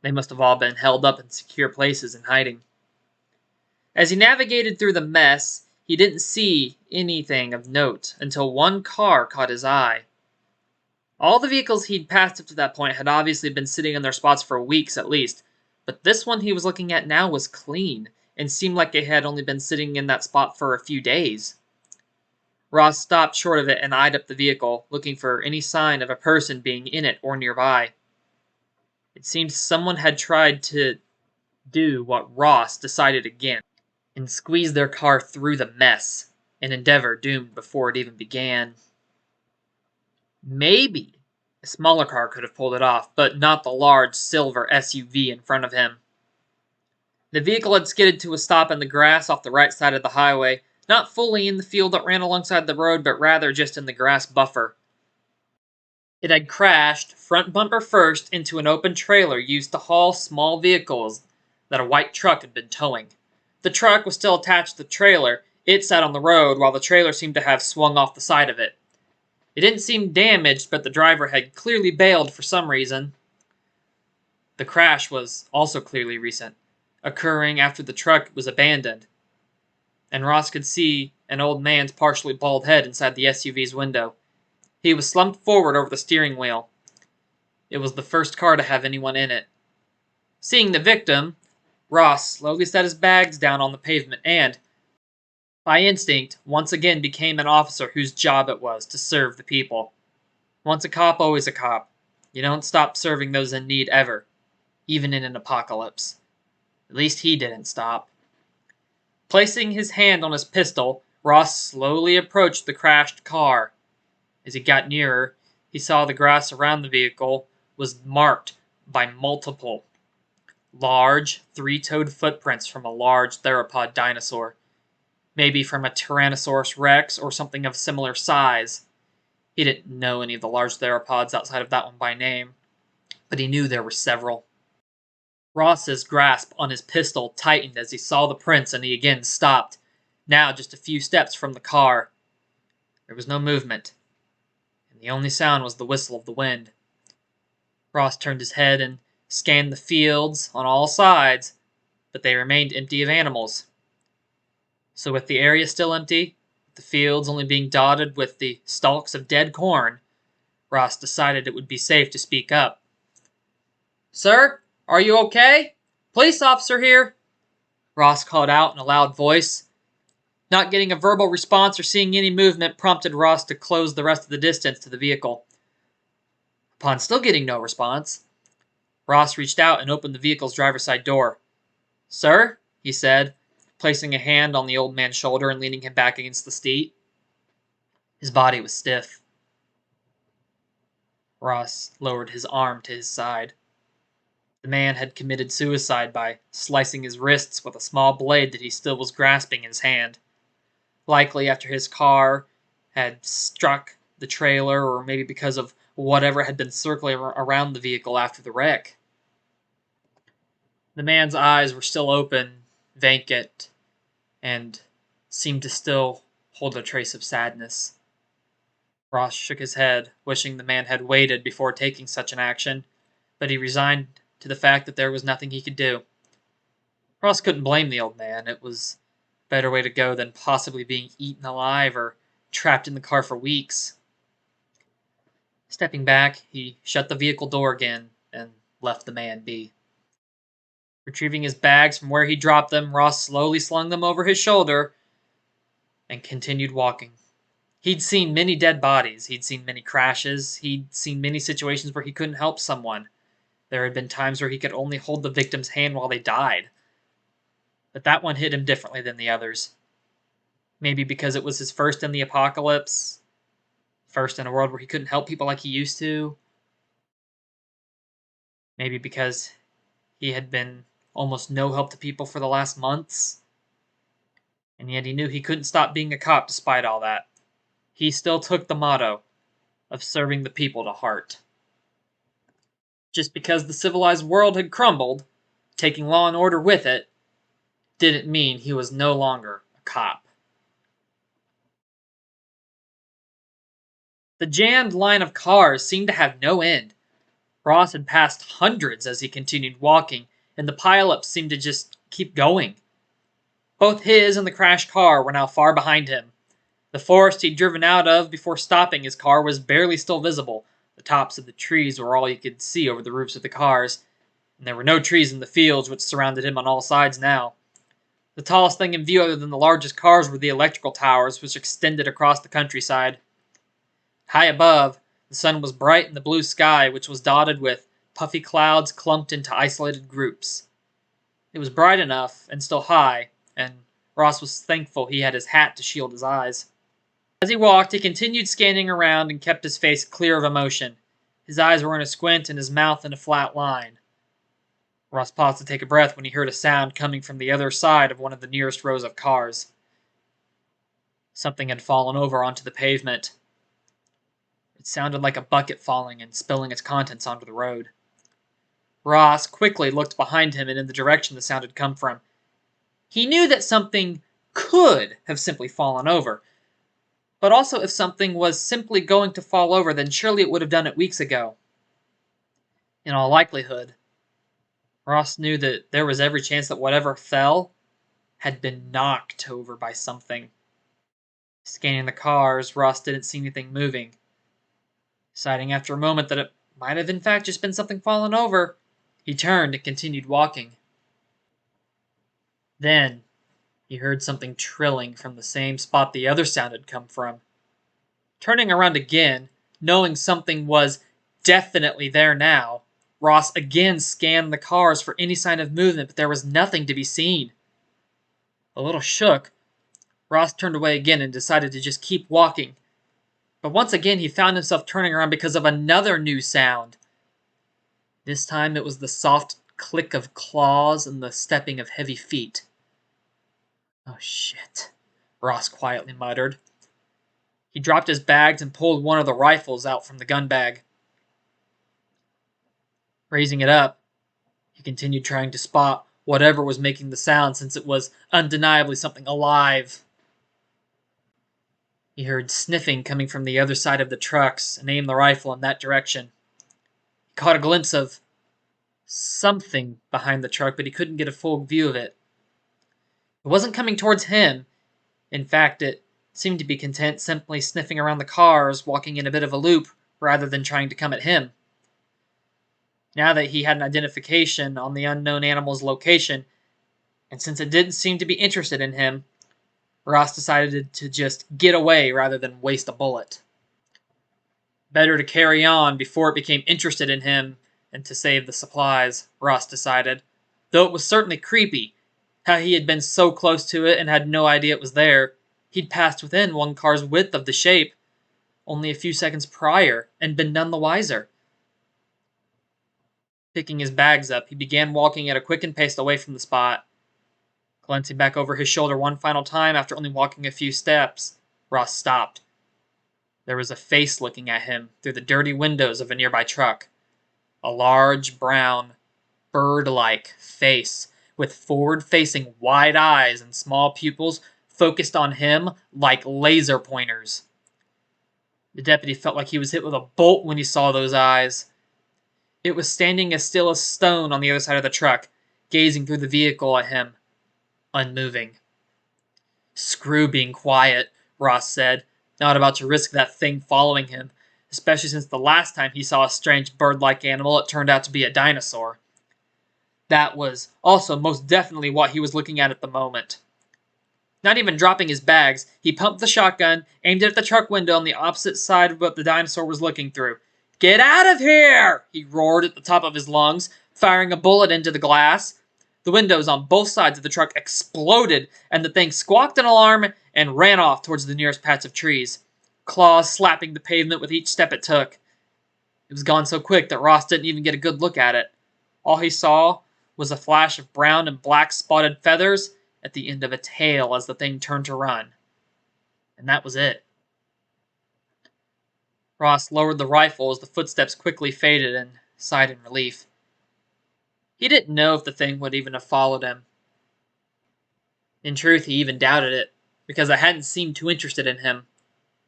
They must have all been held up in secure places in hiding. As he navigated through the mess, he didn't see anything of note until one car caught his eye. All the vehicles he'd passed up to that point had obviously been sitting in their spots for weeks at least, but this one he was looking at now was clean, and seemed like it had only been sitting in that spot for a few days. Ross stopped short of it and eyed up the vehicle, looking for any sign of a person being in it or nearby. It seemed someone had tried to do what Ross decided against, and squeeze their car through the mess, an endeavor doomed before it even began. Maybe a smaller car could have pulled it off, but not the large silver SUV in front of him. The vehicle had skidded to a stop in the grass off the right side of the highway, not fully in the field that ran alongside the road, but rather just in the grass buffer. It had crashed, front bumper first, into an open trailer used to haul small vehicles that a white truck had been towing. The truck was still attached to the trailer. It sat on the road, while the trailer seemed to have swung off the side of it. It didn't seem damaged, but the driver had clearly bailed for some reason. The crash was also clearly recent, occurring after the truck was abandoned, and Ross could see an old man's partially bald head inside the SUV's window. He was slumped forward over the steering wheel. It was the first car to have anyone in it. Seeing the victim, Ross slowly set his bags down on the pavement and, by instinct, once again became an officer whose job it was to serve the people. Once a cop, always a cop. You don't stop serving those in need ever, even in an apocalypse. At least he didn't stop. Placing his hand on his pistol, Ross slowly approached the crashed car. As he got nearer, he saw the grass around the vehicle was marked by multiple large, three-toed footprints from a large theropod dinosaur. Maybe from a Tyrannosaurus rex or something of similar size. He didn't know any of the large theropods outside of that one by name, but he knew there were several. Ross's grasp on his pistol tightened as he saw the prints, and he again stopped, now just a few steps from the car. There was no movement, and the only sound was the whistle of the wind. Ross turned his head and scanned the fields on all sides, but they remained empty of animals. So with the area still empty, the fields only being dotted with the stalks of dead corn, Ross decided it would be safe to speak up. "Sir, are you okay? Police officer here," Ross called out in a loud voice. Not getting a verbal response or seeing any movement prompted Ross to close the rest of the distance to the vehicle. Upon still getting no response, Ross reached out and opened the vehicle's driver's side door. "Sir," he said, placing a hand on the old man's shoulder and leaning him back against the seat. His body was stiff. Ross lowered his arm to his side. The man had committed suicide by slicing his wrists with a small blade that he still was grasping in his hand. Likely after his car had struck the trailer, or maybe because of whatever had been circling around the vehicle after the wreck. The man's eyes were still open, vacant, and seemed to still hold a trace of sadness. Ross shook his head, wishing the man had waited before taking such an action, but he resigned to the fact that there was nothing he could do. Ross couldn't blame the old man. It was a better way to go than possibly being eaten alive or trapped in the car for weeks. Stepping back, he shut the vehicle door again and left the man be. Retrieving his bags from where he dropped them, Ross slowly slung them over his shoulder. and continued walking. He'd seen many dead bodies, he'd seen many crashes, he'd seen many situations where he couldn't help someone. There had been times where he could only hold the victim's hand while they died. But that one hit him differently than the others. Maybe because it was his first in the apocalypse, first in a world where he couldn't help people like he used to. Maybe because he had been almost no help to people for the last months. And yet he knew he couldn't stop being a cop despite all that. He still took the motto of serving the people to heart. Just because the civilized world had crumbled, taking law and order with it, didn't mean he was no longer a cop. The jammed line of cars seemed to have no end. Ross had passed hundreds as he continued walking, and the pileups seemed to just keep going. Both his and the crashed car were now far behind him. The forest he'd driven out of before stopping his car was barely still visible. The tops of the trees were all you could see over the roofs of the cars, and there were no trees in the fields which surrounded him on all sides now. The tallest thing in view other than the largest cars were the electrical towers which extended across the countryside. High above, the sun was bright in the blue sky, which was dotted with puffy clouds clumped into isolated groups. It was bright enough, and still high, and Ross was thankful he had his hat to shield his eyes. As he walked, he continued scanning around and kept his face clear of emotion. His eyes were in a squint and his mouth in a flat line. Ross paused to take a breath when he heard a sound coming from the other side of one of the nearest rows of cars. Something had fallen over onto the pavement. It sounded like a bucket falling and spilling its contents onto the road. Ross quickly looked behind him and in the direction the sound had come from. He knew that something could have simply fallen over, but also if something was simply going to fall over, then surely it would have done it weeks ago. In all likelihood, Ross knew that there was every chance that whatever fell had been knocked over by something. Scanning the cars, Ross didn't see anything moving. Deciding after a moment that it might have in fact just been something fallen over, he turned and continued walking. Then, he heard something trilling from the same spot the other sound had come from. Turning around again, knowing something was definitely there now, Ross again scanned the cars for any sign of movement, but there was nothing to be seen. A little shook, Ross turned away again and decided to just keep walking. But once again he found himself turning around because of another new sound. This time it was the soft click of claws and the stepping of heavy feet. "Oh shit," Ross quietly muttered. He dropped his bags and pulled one of the rifles out from the gun bag. Raising it up, he continued trying to spot whatever was making the sound, since it was undeniably something alive. He heard sniffing coming from the other side of the trucks and aimed the rifle in that direction. He caught a glimpse of something behind the truck, but he couldn't get a full view of it. It wasn't coming towards him. In fact, it seemed to be content simply sniffing around the cars, walking in a bit of a loop, rather than trying to come at him. Now that he had an identification on the unknown animal's location, and since it didn't seem to be interested in him, Ross decided to just get away rather than waste a bullet. Better to carry on before it became interested in him and to save the supplies, Ross decided, though it was certainly creepy how he had been so close to it and had no idea it was there. He'd passed within one car's width of the shape only a few seconds prior and been none the wiser. Picking his bags up, he began walking at a quickened pace away from the spot. Glancing back over his shoulder one final time after only walking a few steps, Ross stopped. There was a face looking at him through the dirty windows of a nearby truck. A large, brown, bird-like face with forward-facing wide eyes and small pupils focused on him like laser pointers. The deputy felt like he was hit with a bolt when he saw those eyes. It was standing as still as stone on the other side of the truck, gazing through the vehicle at him, unmoving. "Screw being quiet," Ross said, not about to risk that thing following him, especially since the last time he saw a strange bird-like animal it turned out to be a dinosaur. That was also most definitely what he was looking at the moment. Not even dropping his bags, he pumped the shotgun, aimed it at the truck window on the opposite side of what the dinosaur was looking through. "Get out of here!" he roared at the top of his lungs, firing a bullet into the glass. The windows on both sides of the truck exploded, and the thing squawked in alarm and ran off towards the nearest patch of trees, claws slapping the pavement with each step it took. It was gone so quick that Ross didn't even get a good look at it. All he saw was a flash of brown and black spotted feathers at the end of a tail as the thing turned to run. And that was it. Ross lowered the rifle as the footsteps quickly faded and sighed in relief. He didn't know if the thing would even have followed him. In truth, he even doubted it, because it hadn't seemed too interested in him.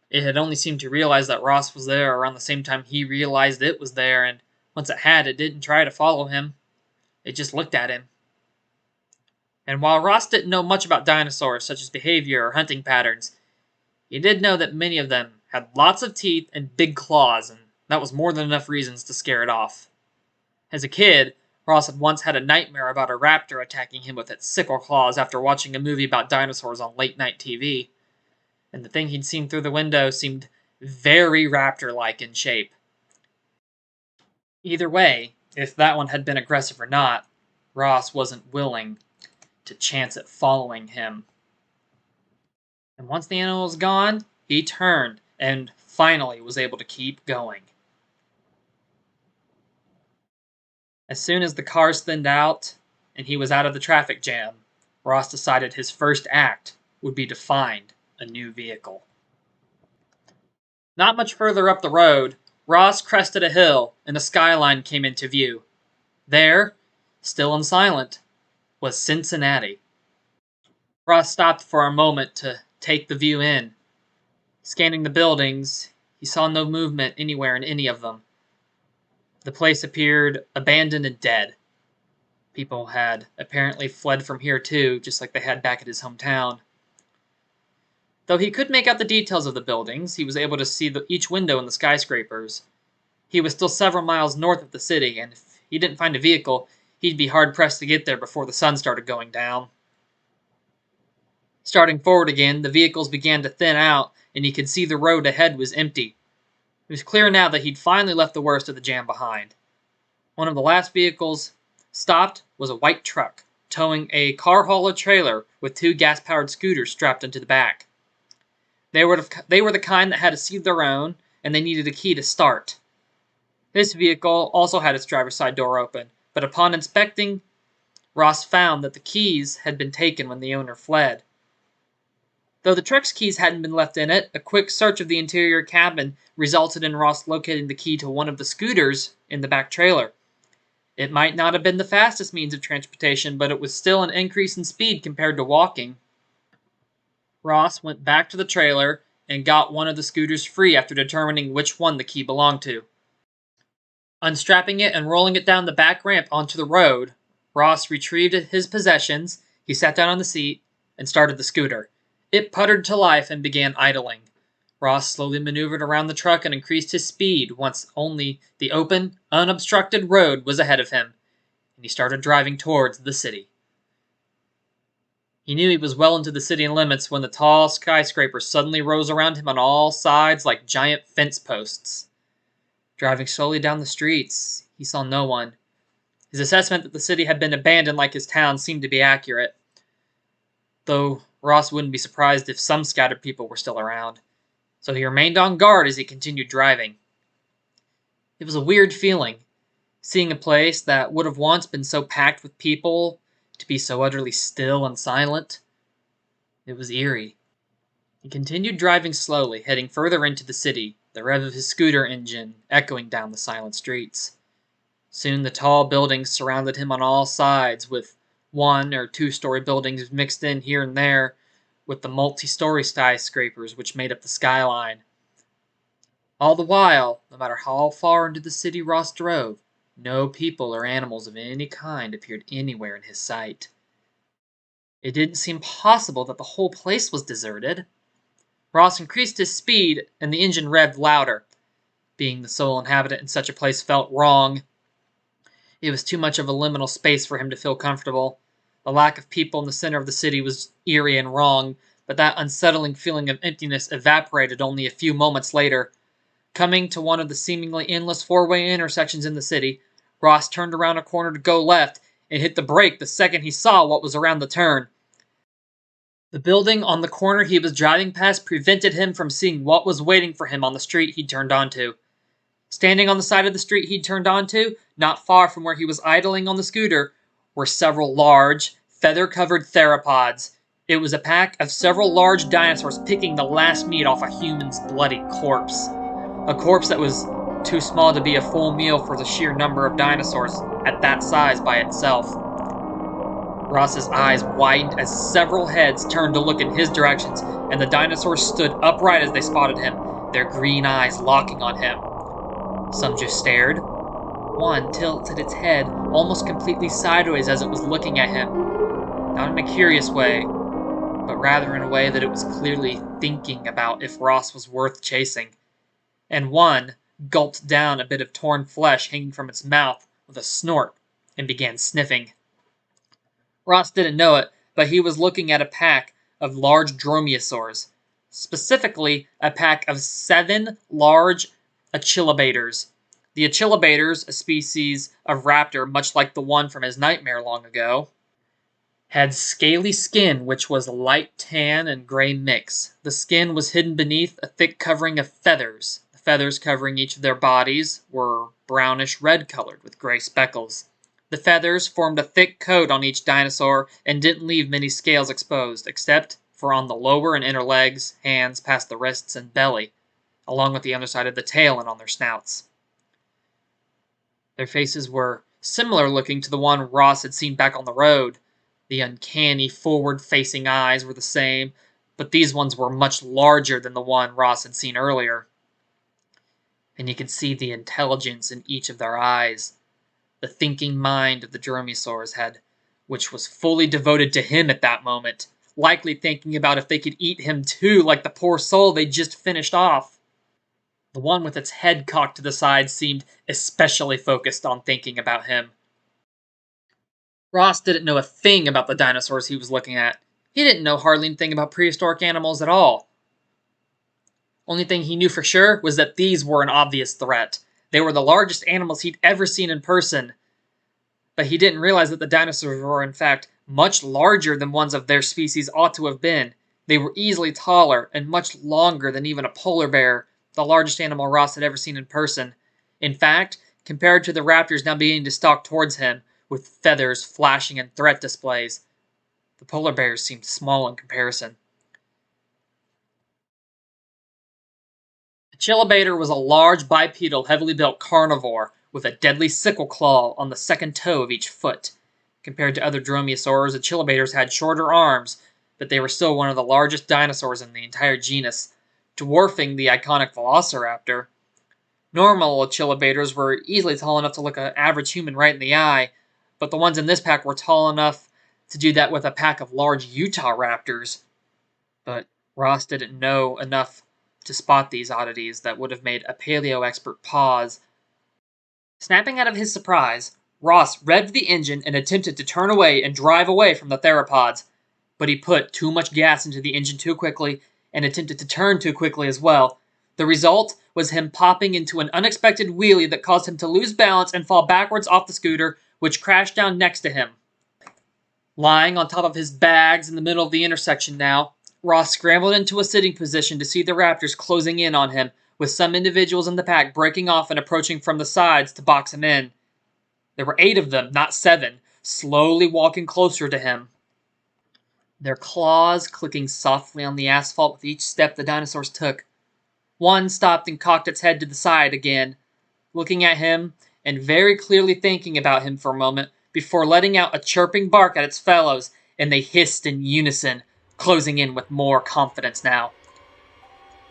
It had only seemed to realize that Ross was there around the same time he realized it was there, and once it had, it didn't try to follow him. It just looked at him. And while Ross didn't know much about dinosaurs, such as behavior or hunting patterns, he did know that many of them had lots of teeth and big claws, and that was more than enough reasons to scare it off. As a kid, Ross had once had a nightmare about a raptor attacking him with its sickle claws after watching a movie about dinosaurs on late-night TV, and the thing he'd seen through the window seemed very raptor-like in shape. Either way, if that one had been aggressive or not, Ross wasn't willing to chance it following him. And once the animal was gone, he turned and finally was able to keep going. As soon as the cars thinned out and he was out of the traffic jam, Ross decided his first act would be to find a new vehicle. Not much further up the road, Ross crested a hill and a skyline came into view. There, still and silent, was Cincinnati. Ross stopped for a moment to take the view in. Scanning the buildings, he saw no movement anywhere in any of them. The place appeared abandoned and dead. People had apparently fled from here too, just like they had back at his hometown. Though he could make out the details of the buildings, he was able to see each window in the skyscrapers. He was still several miles north of the city, and if he didn't find a vehicle, he'd be hard-pressed to get there before the sun started going down. Starting forward again, the vehicles began to thin out, and he could see the road ahead was empty. It was clear now that he'd finally left the worst of the jam behind. One of the last vehicles stopped was a white truck, towing a car-hauler trailer with two gas-powered scooters strapped into the back. They were the kind that had a seat of their own, and they needed a key to start. This vehicle also had its driver's side door open, but upon inspecting, Ross found that the keys had been taken when the owner fled. Though the truck's keys hadn't been left in it, a quick search of the interior cabin resulted in Ross locating the key to one of the scooters in the back trailer. It might not have been the fastest means of transportation, but it was still an increase in speed compared to walking. Ross went back to the trailer and got one of the scooters free after determining which one the key belonged to. Unstrapping it and rolling it down the back ramp onto the road, Ross retrieved his possessions, he sat down on the seat, and started the scooter. It puttered to life and began idling. Ross slowly maneuvered around the truck and increased his speed once only the open, unobstructed road was ahead of him, and he started driving towards the city. He knew he was well into the city limits when the tall skyscrapers suddenly rose around him on all sides like giant fence posts. Driving slowly down the streets, he saw no one. His assessment that the city had been abandoned like his town seemed to be accurate, though Ross wouldn't be surprised if some scattered people were still around, so he remained on guard as he continued driving. It was a weird feeling, seeing a place that would have once been so packed with people to be so utterly still and silent. It was eerie. He continued driving slowly, heading further into the city, the rev of his scooter engine echoing down the silent streets. Soon the tall buildings surrounded him on all sides, with 1- or 2-story buildings mixed in here and there with the multi-story skyscrapers which made up the skyline. All the while, no matter how far into the city Ross drove, no people or animals of any kind appeared anywhere in his sight. It didn't seem possible that the whole place was deserted. Ross increased his speed, and the engine revved louder. Being the sole inhabitant in such a place felt wrong. It was too much of a liminal space for him to feel comfortable. The lack of people in the center of the city was eerie and wrong, but that unsettling feeling of emptiness evaporated only a few moments later. Coming to one of the seemingly endless four-way intersections in the city, Ross turned around a corner to go left and hit the brake the second he saw what was around the turn. The building on the corner he was driving past prevented him from seeing what was waiting for him on the street he'd turned onto. Standing on the side of the street he'd turned onto, not far from where he was idling on the scooter, were several large, feather-covered theropods. It was a pack of several large dinosaurs picking the last meat off a human's bloody corpse. A corpse that was too small to be a full meal for the sheer number of dinosaurs at that size by itself. Ross's eyes widened as several heads turned to look in his directions, and the dinosaurs stood upright as they spotted him, their green eyes locking on him. Some just stared. One tilted its head almost completely sideways as it was looking at him. Not in a curious way, but rather in a way that it was clearly thinking about if Ross was worth chasing. And one gulped down a bit of torn flesh hanging from its mouth with a snort and began sniffing. Ross didn't know it, but he was looking at a pack of large dromaeosaurs, specifically a pack of 7 large achillobators. The achillobators, a species of raptor much like the one from his nightmare long ago, had scaly skin which was light tan and gray mix. The skin was hidden beneath a thick covering of feathers. The feathers covering each of their bodies were brownish-red colored with gray speckles. The feathers formed a thick coat on each dinosaur and didn't leave many scales exposed, except for on the lower and inner legs, hands past the wrists and belly, along with the underside of the tail and on their snouts. Their faces were similar looking to the one Ross had seen back on the road. The uncanny forward-facing eyes were the same, but these ones were much larger than the one Ross had seen earlier. And you could see the intelligence in each of their eyes. The thinking mind of the dromaeosaurs had, which was fully devoted to him at that moment, likely thinking about if they could eat him too, like the poor soul they'd just finished off. The one with its head cocked to the side seemed especially focused on thinking about him. Ross didn't know a thing about the dinosaurs he was looking at. He didn't know hardly anything about prehistoric animals at all. Only thing he knew for sure was that these were an obvious threat. They were the largest animals he'd ever seen in person. But he didn't realize that the dinosaurs were in fact much larger than ones of their species ought to have been. They were easily taller and much longer than even a polar bear, the largest animal Ross had ever seen in person. In fact, compared to the raptors now beginning to stalk towards him, with feathers flashing in threat displays, the polar bears seemed small in comparison. A chilobator was a large bipedal, heavily built carnivore with a deadly sickle claw on the second toe of each foot. Compared to other dromaeosaurs, the chilobators had shorter arms, but they were still one of the largest dinosaurs in the entire genus, dwarfing the iconic velociraptor. Normal chilobators were easily tall enough to look an average human right in the eye, but the ones in this pack were tall enough to do that with a pack of large Utah raptors. But Ross didn't know enough to spot these oddities that would have made a paleo expert pause. Snapping out of his surprise, Ross revved the engine and attempted to turn away and drive away from the theropods, but he put too much gas into the engine too quickly and attempted to turn too quickly as well. The result was him popping into an unexpected wheelie that caused him to lose balance and fall backwards off the scooter, which crashed down next to him. Lying on top of his bags in the middle of the intersection now, Ross scrambled into a sitting position to see the raptors closing in on him, with some individuals in the pack breaking off and approaching from the sides to box him in. There were 8 of them, not 7, slowly walking closer to him, their claws clicking softly on the asphalt with each step the dinosaurs took. One stopped and cocked its head to the side again, looking at him and very clearly thinking about him for a moment before letting out a chirping bark at its fellows, and they hissed in unison, closing in with more confidence now.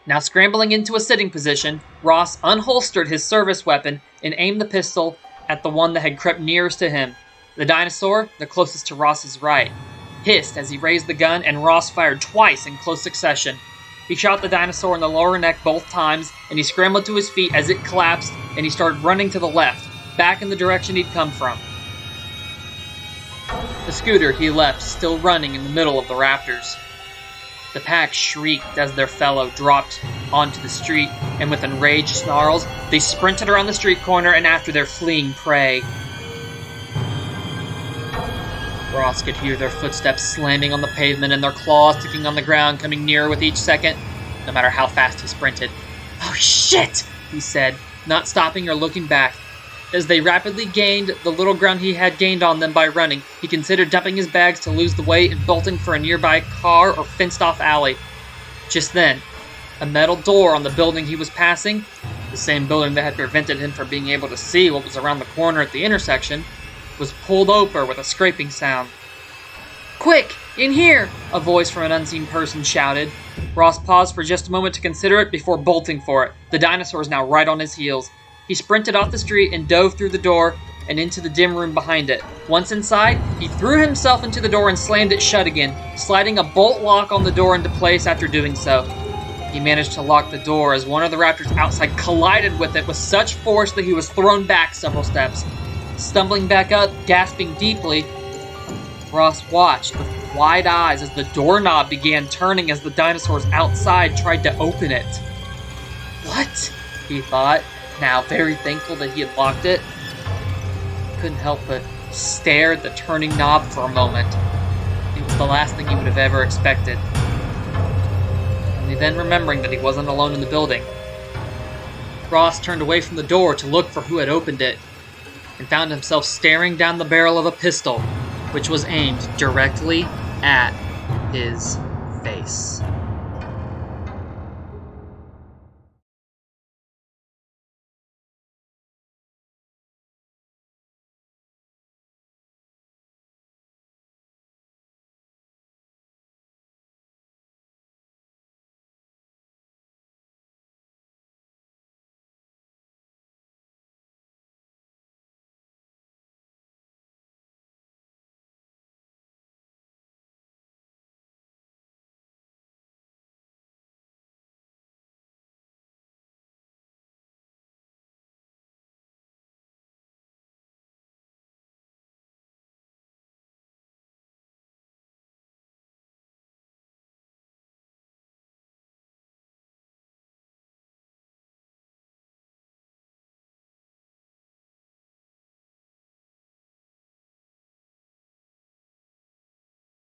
Now scrambling into a sitting position, Ross unholstered his service weapon and aimed the pistol at the one that had crept nearest to him. The dinosaur, the closest to Ross's right, hissed as he raised the gun, and Ross fired twice in close succession. He shot the dinosaur in the lower neck both times, and he scrambled to his feet as it collapsed, and he started running to the left, back in the direction he'd come from. The scooter he left still running in the middle of the raptors. The pack shrieked as their fellow dropped onto the street, and with enraged snarls, they sprinted around the street corner and after their fleeing prey. Ross could hear their footsteps slamming on the pavement and their claws sticking on the ground, coming nearer with each second, no matter how fast he sprinted. "Oh shit!" he said, not stopping or looking back. As they rapidly gained the little ground he had gained on them by running, he considered dumping his bags to lose the weight and bolting for a nearby car or fenced-off alley. Just then, a metal door on the building he was passing, the same building that had prevented him from being able to see what was around the corner at the intersection, was pulled open with a scraping sound. "Quick! In here!" a voice from an unseen person shouted. Ross paused for just a moment to consider it before bolting for it, the dinosaurs now right on his heels. He sprinted off the street and dove through the door and into the dim room behind it. Once inside, he threw himself into the door and slammed it shut again, sliding a bolt lock on the door into place after doing so. He managed to lock the door as one of the raptors outside collided with it with such force that he was thrown back several steps. Stumbling back up, gasping deeply, Ross watched with wide eyes as the doorknob began turning as the dinosaurs outside tried to open it. "What?" he thought, now very thankful that he had locked it. Couldn't help but stare at the turning knob for a moment. It was the last thing he would have ever expected. Only then remembering that he wasn't alone in the building. Ross turned away from the door to look for who had opened it, and found himself staring down the barrel of a pistol, which was aimed directly at his face.